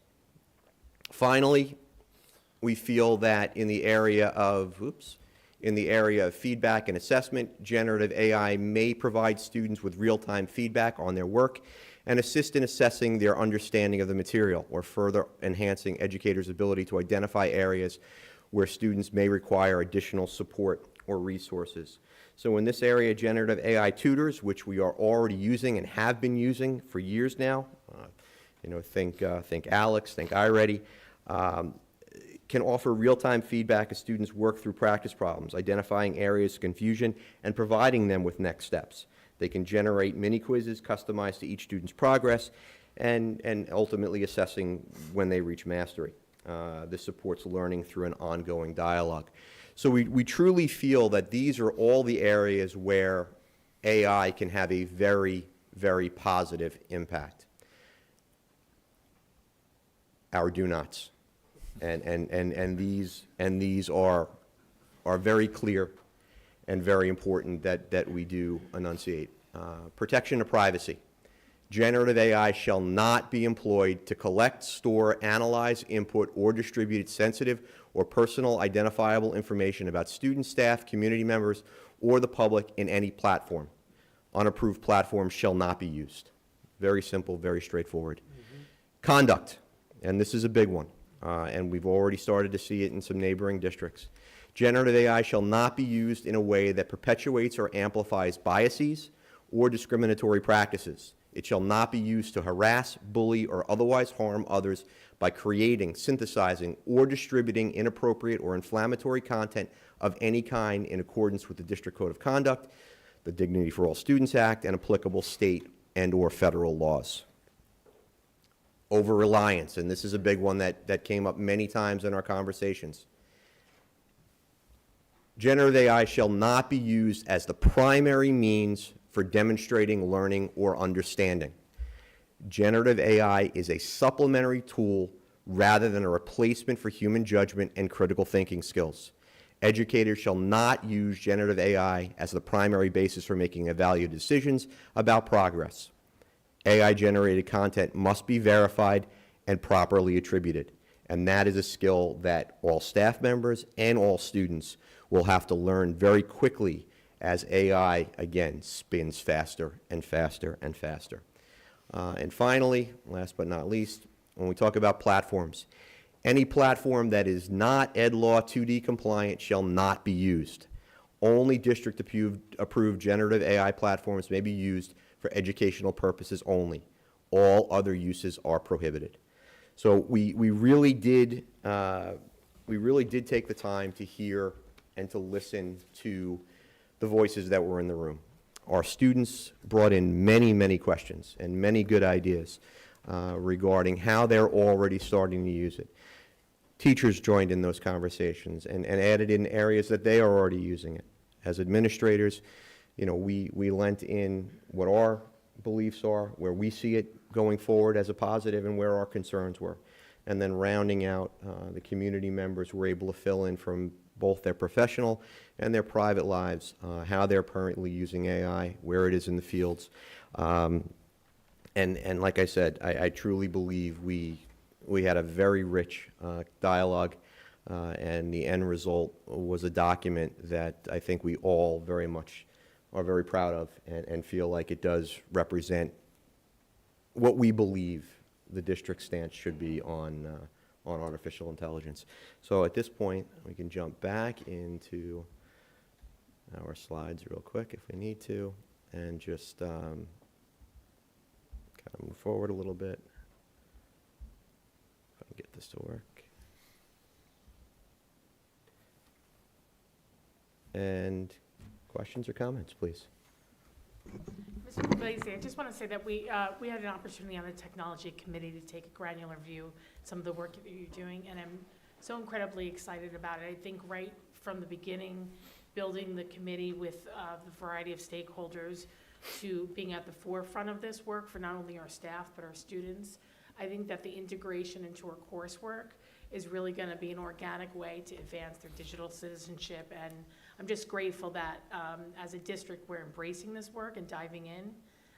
Finally, we feel that in the area of, feedback and assessment, generative AI may provide students with real-time feedback on their work and assist in assessing their understanding of the material, or further enhancing educators' ability to identify areas where students may require additional support or resources. So in this area, generative AI tutors, which we are already using and have been using for years now, think Alex, think iReady, can offer real-time feedback as students work through practice problems, identifying areas of confusion and providing them with next steps. They can generate mini quizzes customized to each student's progress and ultimately assessing when they reach mastery. This supports learning through an ongoing dialogue. So we truly feel that these are all the areas where AI can have a very, very positive impact. Our do-nots. And these are very clear and very important that we do enunciate. Protection of privacy. Generative AI shall not be employed to collect, store, analyze, input, or distribute sensitive or personal identifiable information about students, staff, community members, or the public in any platform. Unapproved platforms shall not be used. Very simple, very straightforward. Conduct, and this is a big one, and we've already started to see it in some neighboring districts. Generative AI shall not be used in a way that perpetuates or amplifies biases or discriminatory practices. It shall not be used to harass, bully, or otherwise harm others by creating, synthesizing, or distributing inappropriate or inflammatory content of any kind in accordance with the District Code of Conduct, the Dignity for All Students Act, and applicable state and/or federal laws. Over-reliance, and this is a big one that came up many times in our conversations. Generative AI shall not be used as the primary means for demonstrating learning or understanding. Generative AI is a supplementary tool rather than a replacement for human judgment and critical thinking skills. Educators shall not use generative AI as the primary basis for making evaluative decisions about progress. AI-generated content must be verified and properly attributed, and that is a skill that all staff members and all students will have to learn very quickly as AI, again, spins faster and faster and faster. And finally, last but not least, when we talk about platforms, any platform that is not EdLaw 2D compliant shall not be used. Only district-approved generative AI platforms may be used for educational purposes only. All other uses are prohibited. So we really did take the time to hear and to listen to the voices that were in the room. Our students brought in many, many questions and many good ideas regarding how they're already starting to use it. Teachers joined in those conversations and added in areas that they are already using it. As administrators, we lent in what our beliefs are, where we see it going forward as a positive, and where our concerns were. And then rounding out, the community members were able to fill in from both their professional and their private lives, how they're currently using AI, where it is in the fields. And like I said, I truly believe we had a very rich dialogue, and the end result was a document that I think we all very much are very proud of and feel like it does represent what we believe the district's stance should be on artificial intelligence. So at this point, we can jump back into our slides real quick if we need to, and just kind of move forward a little bit. If I can get this to work. And questions or comments, please? Mr. Blazey, I just want to say that we had an opportunity on the technology committee to take a granular view of some of the work that you're doing, and I'm so incredibly excited about it. I think right from the beginning, building the committee with the variety of stakeholders to being at the forefront of this work for not only our staff but our students, I think that the integration into our coursework is really going to be an organic way to advance their digital citizenship. And I'm just grateful that as a district we're embracing this work and diving in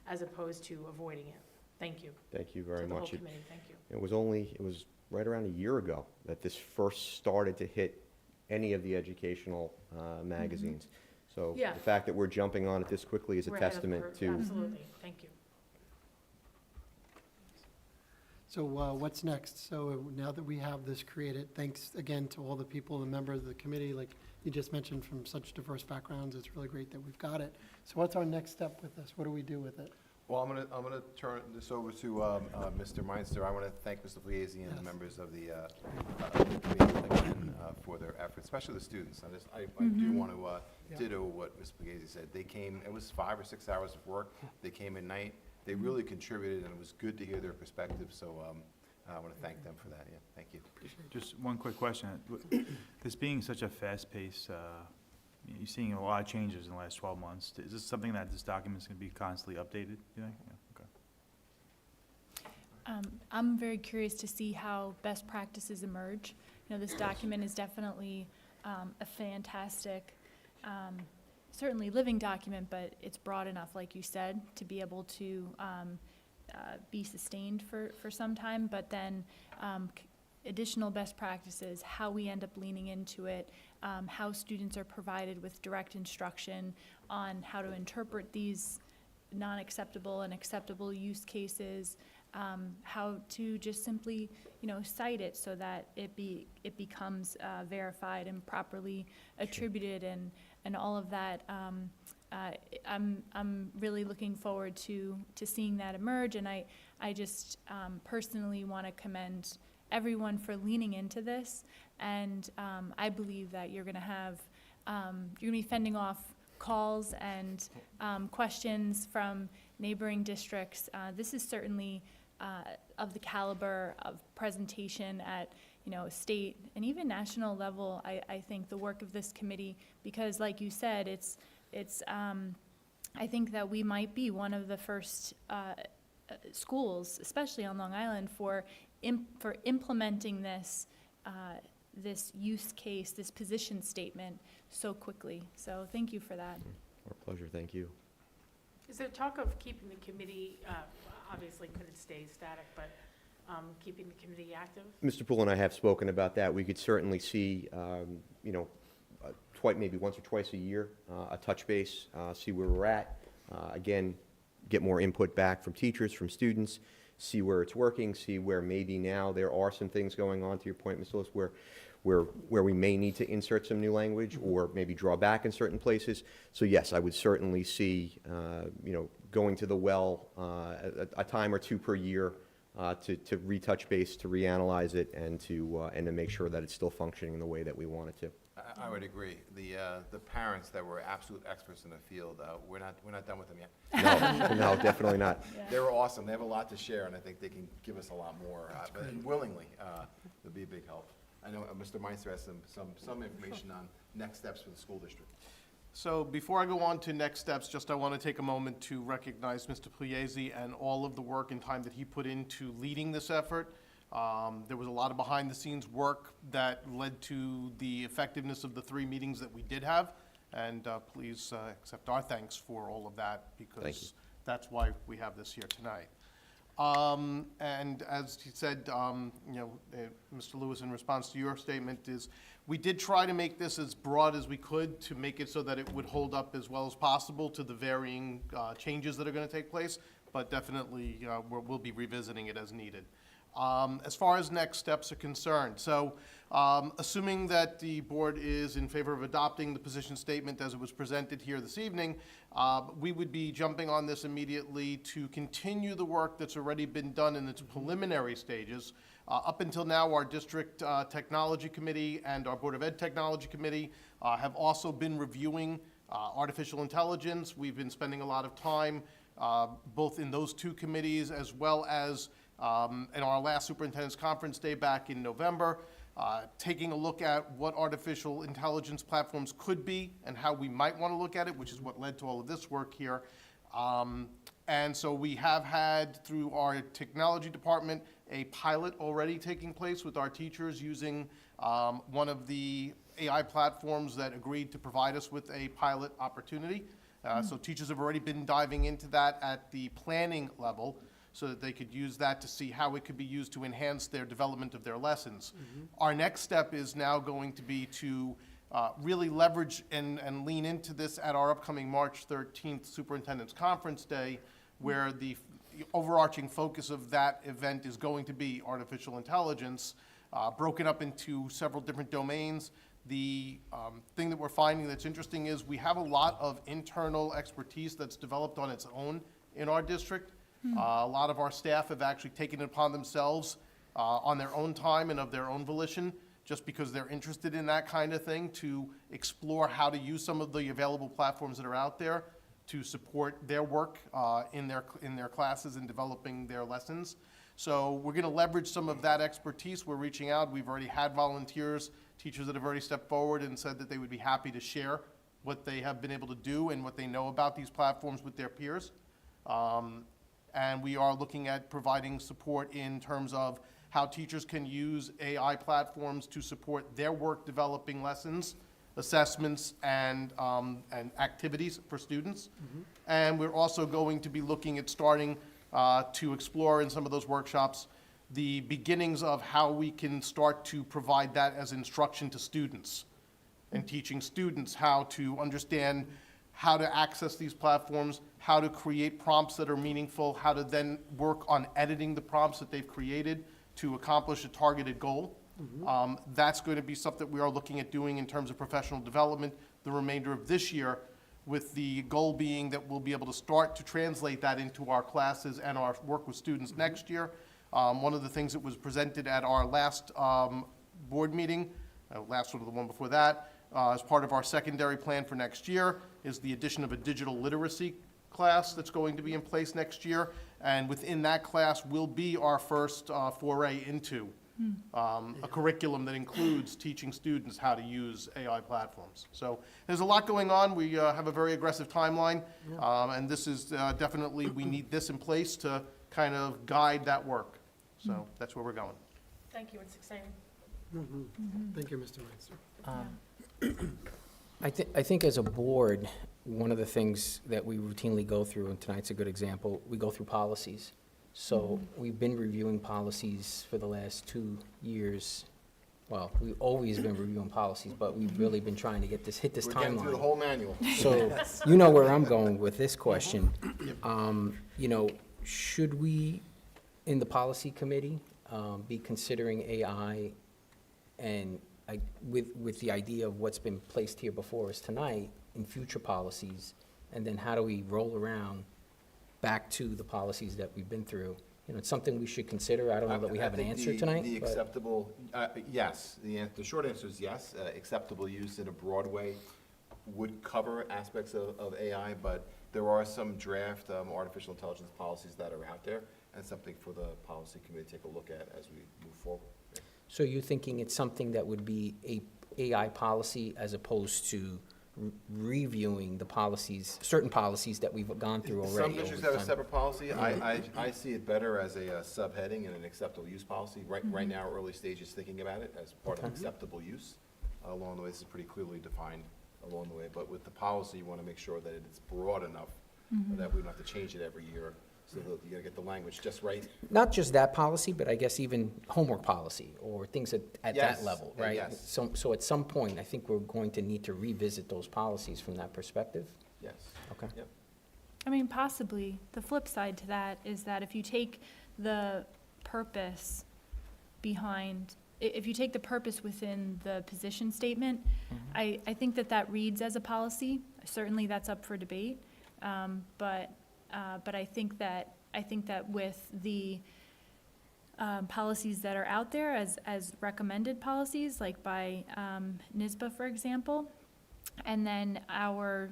as opposed to avoiding it. Thank you. Thank you very To the much. whole committee, thank you. It was right around a year ago that this first started to hit any of the educational magazines. So Yeah. the fact that we're jumping on it this quickly is a We're ahead of the testament curve. to. Absolutely, thank you. So what's next? So now that we have this created, thanks again to all the people, the members of the committee, like you just mentioned, from such diverse backgrounds, it's really great that we've got it. So what's our next step with this? What do we do with it? Well, I'm gonna turn this over to Mr. Meinster. I want to thank Mr. Pugliese and the members of the committee again for their efforts, especially the students. I do want to ditto what Ms. Pugliese said. They came, it was 5 or 6 hours of work. They came at night. They really contributed, and it was good to hear their perspective. So I want to thank them for that. Yeah, thank you. Just one quick question. This being such a fast pace, you're seeing a lot of changes in the last 12 months. Is this something that this document's going to be constantly updated, you think? Yeah, okay. I'm very curious to see how best practices emerge. You know, this document is definitely a fantastic, certainly living document, but it's broad enough, like you said, to be able to be sustained for some time. But then additional best practices, how we end up leaning into it, how students are provided with direct instruction on how to interpret these non-acceptable and acceptable use cases, how to just simply, cite it so that it becomes verified and properly attributed, and all of that. I'm really looking forward to seeing that emerge, and I just personally want to commend everyone for leaning into this, and I believe that you're going to be fending off calls and questions from neighboring districts. This is certainly of the caliber of presentation at state and even national level. I think the work of this committee, because like you said, it's I think that we might be one of the first schools, especially on Long Island, for implementing this this use case, this position statement so quickly. So thank you for that. Our pleasure, thank you. Is there talk of keeping the committee, obviously couldn't stay static, but keeping the committee active? Mr. Poole and I have spoken about that. We could certainly see, maybe once or twice a year, a touch base, see where we're at. Again, get more input back from teachers, from students, see where it's working, see where maybe now there are some things going on, to your point, Ms. Lewis, where we may need to insert some new language or maybe draw back in certain places. So yes, I would certainly see, going to the well a time or two per year to retouch base, to reanalyze it, and to make sure that it's still functioning in the way that we want it to. I would agree. The parents that were absolute experts in the field, we're not done with them yet. No, definitely not. They were awesome. They have a lot to share, and I think they can give us a lot more. But willingly, it'll be a big help. I know Mr. Meinster has some information on next steps for the school district. So before I go on to next steps, I want to take a moment to recognize Mr. Pugliese and all of the work and time that he put into leading this effort. There was a lot of behind-the-scenes work that led to the effectiveness of the 3 meetings that we did have, and please accept our thanks for all of that, because that's why we have this here tonight. And as he said, Mr. Lewis, in response to your statement, is we did try to make this as broad as we could to make it so that it would hold up as well as possible to the varying changes that are going to take place, but definitely we'll be revisiting it as needed. As far as next steps are concerned, so assuming that the board is in favor of adopting the position statement as it was presented here this evening, we would be jumping on this immediately to continue the work that's already been done in its preliminary stages. Up until now, our district technology committee and our Board of Ed technology committee have also been reviewing artificial intelligence. We've been spending a lot of time both in those 2 committees, as well as in our last superintendent's conference day back in November, taking a look at what artificial intelligence platforms could be and how we might want to look at it, which is what led to all of this work here. And so we have had, through our technology department, a pilot already taking place with our teachers using one of the AI platforms that agreed to provide us with a pilot opportunity. So teachers have already been diving into that at the planning level, so that they could use that to see how it could be used to enhance their development of their lessons. Our next step is now going to be to really leverage and lean into this at our upcoming March 13th Superintendent's Conference Day, where overarching focus of that event is going to be artificial intelligence, broken up into several different domains. The thing that we're finding that's interesting is we have a lot of internal expertise that's developed on its own in our district. A lot of our staff have actually taken it upon themselves on their own time and of their own volition, just because they're interested in that kind of thing, to explore how to use some of the available platforms that are out there to support their work in their classes and developing their lessons. So we're going to leverage some of that expertise. We're reaching out. We've already had volunteers, teachers that have already stepped forward and said that they would be happy to share what they have been able to do and what they know about these platforms with their peers. And we are looking at providing support in terms of how teachers can use AI platforms to support their work developing lessons, assessments, and activities for students. And we're also going to be looking at starting to explore in some of those workshops the beginnings of how we can start to provide that as instruction to students, and teaching students how to understand how to access these platforms, how to create prompts that are meaningful, how to then work on editing the prompts that they've created to accomplish a targeted goal. That's going to be something that we are looking at doing in terms of professional development the remainder of this year, with the goal being that we'll be able to start to translate that into our classes and our work with students next year. One of the things that was presented at our last board meeting, last one, the one before that, as part of our secondary plan for next year, is the addition of a digital literacy class that's going to be in place next year. And within that class will be our first foray into a curriculum that includes teaching students how to use AI platforms. So there's a lot going on. We have a very aggressive timeline, and this is definitely, we need this in place to kind of guide that work. So that's where we're going. Thank you, it's exciting. Thank you, Mr. Meister. I think as a board, one of the things that we routinely go through, and tonight's a good example, we go through policies. So we've been reviewing policies for the last 2 years. Well, we've always been reviewing policies, but we've really been trying to hit this We're getting through the timeline. whole manual. So, you know where I'm going with this question. You know, should we, in the policy committee, be considering AI and with the idea of what's been placed here before us tonight in future policies, and then how do we roll around back to the policies that we've been through? You know, it's something we should consider. I don't know that we have an answer tonight. The but- acceptable, yes, the short answer is yes. Acceptable use in a broad way would cover aspects of AI, but there are some draft artificial intelligence policies that are out there, and something for the policy committee to take a look at as we move forward. So you're thinking it's something that would be a AI policy as opposed to reviewing the policies, certain policies that we've gone through already? Some districts over have a time? separate policy. I see it better as a subheading and an acceptable use policy. Right now, early stages thinking about it as part of acceptable use. Along the way, this is pretty clearly defined along the way, but with the policy, you want to make sure that it's broad enough that we don't have to change it every year, so that you gotta get the language just right. Not just that policy, but I guess even homework policy or things at that Yes, level, right? yes. So at some point, I think we're going to need to revisit those policies from that perspective? Yes. Okay. Yep. I mean, possibly. The flip side to that is that if you take the purpose behind, if you take the purpose within the position statement, I think that reads as a policy. Certainly, that's up for debate. But I think that with the policies that are out there as recommended policies, like by NISBA, for example, and then our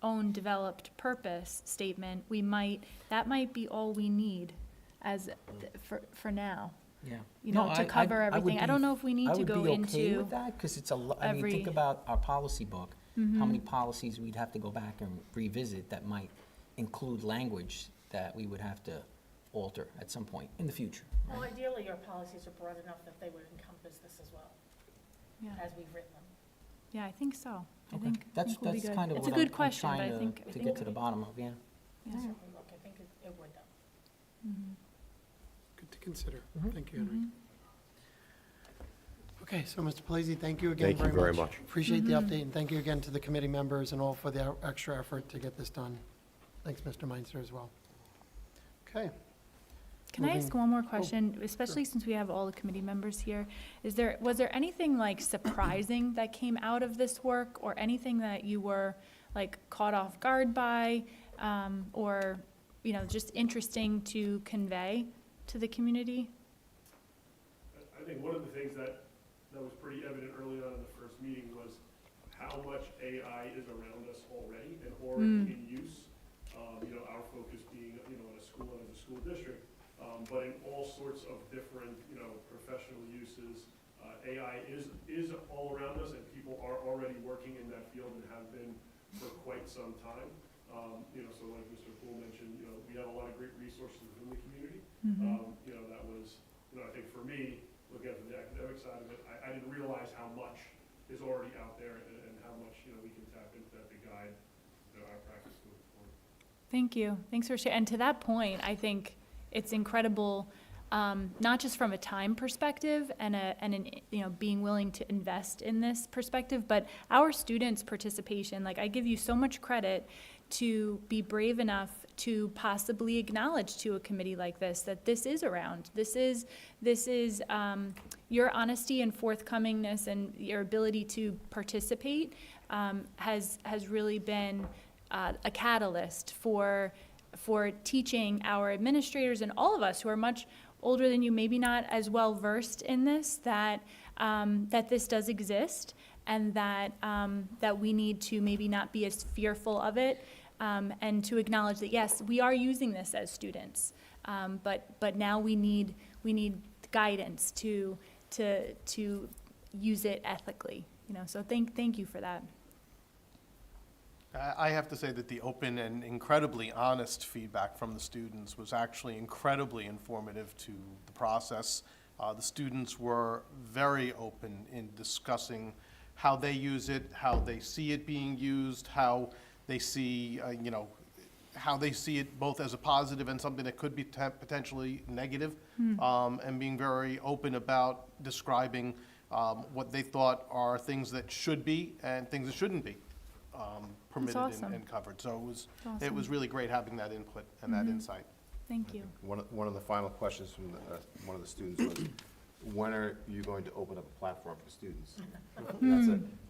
own developed purpose statement, that might be all we need for now. Yeah. You know, No, to cover I would everything. I don't know if we need to go I would be okay into with that, because it's I mean, every- think about our policy book, how many policies we'd have to go back and revisit that might include language that we would have to alter at some point in the future. Well, ideally, your policies are broad enough that they would encompass this as well, Yeah. as we've written them. Yeah, I think so. I Okay. think That's we'll be kind good. of It's a what good I'm question, but I trying think. to get to the bottom of, yeah. Yeah. Certainly look, I think it would though. Good to consider. Mhm. Thank you, Henry. Okay, so Mr. Pelisi, thank you again Thank you very much. Appreciate the update, and thank you again to the committee members and all for the extra effort to get this done. Thanks, Mr. Meinster, as well. Okay, Can I ask one more question, especially since we have all the committee members here? Was there anything like surprising that came out of this work, or anything that you were like caught off guard by, or, you know, just interesting to convey to the community? I think one of the things that was pretty evident early on in the first meeting was how much AI is around us already and already in use. You know, our focus being, you know, in a school and as a school district, but in all sorts of different, you know, professional uses. AI is all around us, and people are already working in that field and have been for quite some time. You know, so like Mr. Poole mentioned, you know, we have a lot of great resources within the community. You know, that was, you know, I think for me, looking at the academic side of it, I didn't realize how much is already out there, and how much, you know, we can tap into that to guide, you know, our practice moving forward. Thank you. Thanks for sharing. And to that point, I think it's incredible, not just from a time perspective and an, you know, being willing to invest in this perspective, but our students' participation. Like, I give you so much credit to be brave enough to possibly acknowledge to a committee like this that this is around. This is your honesty and forthcomingness and your ability to participate has really been a catalyst for teaching our administrators and all of us who are much older than you, maybe not as well versed in this, that this does exist, and that we need to maybe not be as fearful of it, and to acknowledge that yes, we are using this as students, but now we need guidance to use it ethically. You know, so thank you for that. I have to say that the open and incredibly honest feedback from the students was actually incredibly informative to the process. The students were very open in discussing how they use it, how they see it being used, how they see, you know, how they see it both as a positive and something that could be potentially negative, and being very open about describing what they thought are things that should be and things that shouldn't be permitted and covered. So it was really great having that input and that insight. Thank you. One of the final questions from one of the students was, when are you going to open up a platform for students?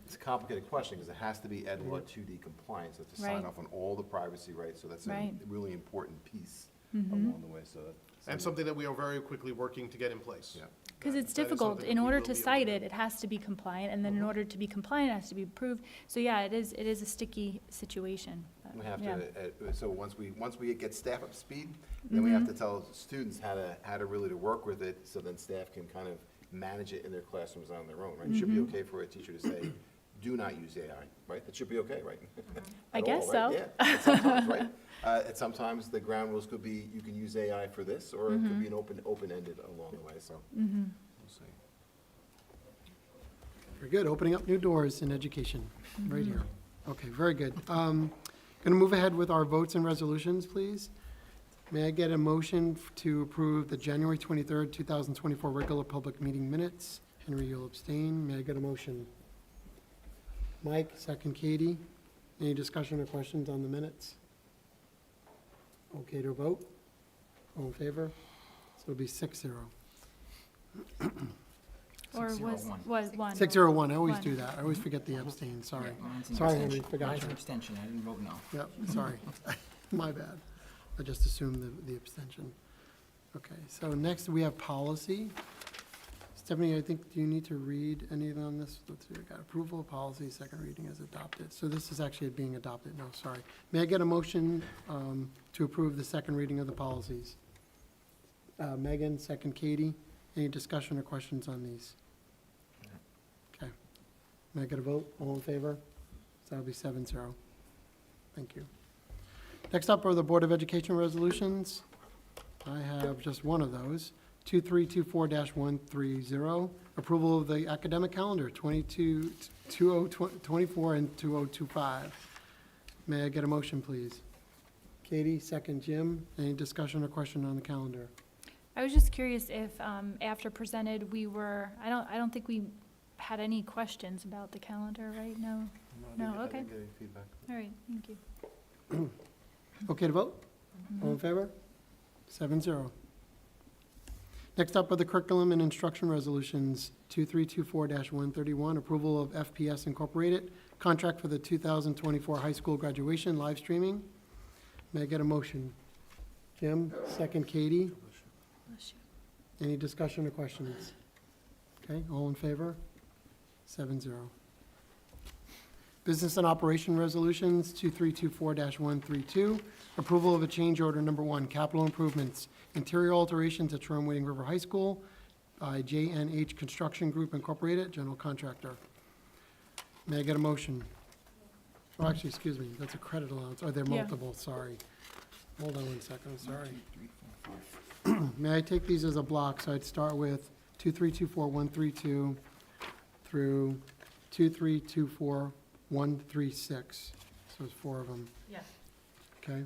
It's a complicated question, because it has to be Ed Law 2D compliant, so to sign off on all the privacy rights, so that's a really important piece along the way. So and something that we are very quickly working to get in place. Yeah. Because it's difficult. In order to cite it, it has to be compliant, and then in order to be compliant, it has to be approved. So yeah, it is a sticky situation. But, We have yeah. to, so once we get staff up to speed, then we have to tell students how to really to work with it, so then staff can kind of manage it in their classrooms on their own, right? It should be okay for a teacher to say, do not use AI, right? That should be okay, right? I guess so. Yeah, and sometimes, right? And sometimes the ground rules could be, you can use AI for this, or it could be an open-ended along the way, so we'll see. Very good. Opening up new doors in education, right here. Okay, very good. Going to move ahead with our votes and resolutions, please. May I get a motion to approve the January 23rd, 2024 regular public meeting minutes? Henry, you'll abstain. May I get a motion? Mike, second Katie. Any discussion or questions on the minutes? Okay to vote? All in favor? So it'll be 6-0. Or was one. 601, I always do that. I always forget the abstain, sorry. Sorry, Henry, forgot Mine's you. an abstention, I didn't vote no. Yep, sorry. My bad. I just assumed the abstention. Okay, so next we have policy. Stephanie, I think, do you need to read anything on this? Let's see, we got approval of policy, second reading is adopted. So this is actually being adopted, no, sorry. May I get a motion to approve the second reading of the policies? Megan, second Katie. Any discussion or questions on these? Okay. May I get a vote? All in favor? So that'll be 7-0. Thank you. Next up are the Board of Education resolutions. I have just one of those. 2324-130, approval of the academic calendar, 2024 and 2025. May I get a motion, please? Katie, second Jim. Any discussion or question on the calendar? I was just curious if, after presented, I don't think we had any questions about the calendar, right? No? No, okay. I didn't get any feedback. All right, thank you. Okay to vote? All in favor? 7-0. Next up are the curriculum and instruction resolutions, 2324-131, approval of FPS Incorporated, contract for the 2024 high school graduation live streaming. May I get a motion? Jim, second Katie. Any discussion or questions? Okay, all in favor? 7-0. Business and operation resolutions, 2324-132, approval of a change order number 1, capital improvements, interior alterations at Shoreham-Wading River High School by J&H Construction Group Incorporated, general contractor. May I get a motion? Oh, actually, excuse me, that's a credit allowance. Oh, they're Yeah. multiple, sorry. Hold on 1 second, I'm sorry. May I take these as a block? So I'd start with 2324-132 through 2324-136. So it's 4 of them. Yes. Okay,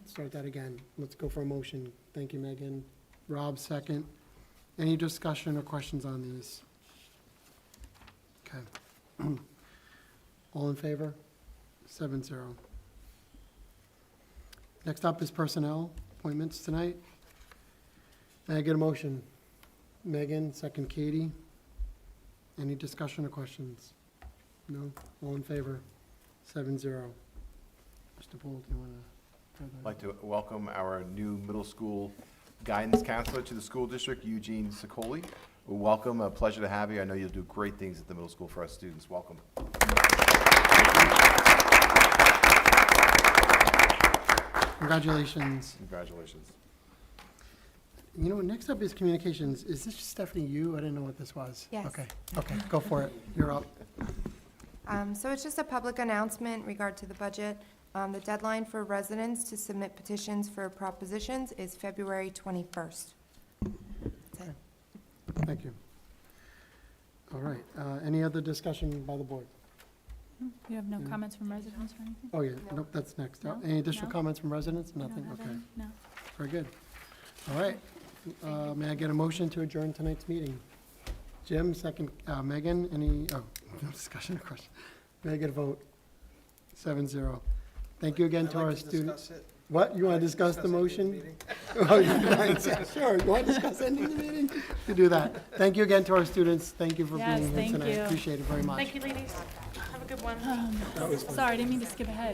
start that again. Let's go for a motion. Thank you, Megan. Rob, second. Any discussion or questions on these? Okay. All in favor? 7-0. Next up is personnel appointments tonight. May I get a motion? Megan, second Katie. Any discussion or questions? No? All in favor? 7-0. Mr. Poole, do you want to? I'd like to welcome our new middle school guidance counselor to the school district, Eugene Sicoli. Welcome, a pleasure to have you. I know you'll do great things at the middle school for our students. Welcome. Congratulations. Congratulations. You know, next up is communications. Is this Stephanie, you? I didn't know what this was. Yes. Okay, go for it. You're up. So it's just a public announcement regard to the budget. The deadline for residents to submit petitions for propositions is February 21st. That's it. Thank you. All right, any other discussion by the board? You have no comments from residents or anything? Oh, yeah, nope, that's next. No? Any additional No? comments from residents? You don't Nothing, have okay. any? No. Very good. All right, may I get a motion to adjourn tonight's meeting? Jim, second, Megan, any, no discussion or question? May I get a vote? 7-0. Thank you again to our students. What, you want to discuss the motion? Oh, sure, you want to discuss ending the meeting? To do that. Thank you again to our students. Thank you for Yes, being here thank tonight. you. Appreciate it very much. Thank you, ladies. Have a good one. That was fun. Sorry, I didn't mean to skip ahead.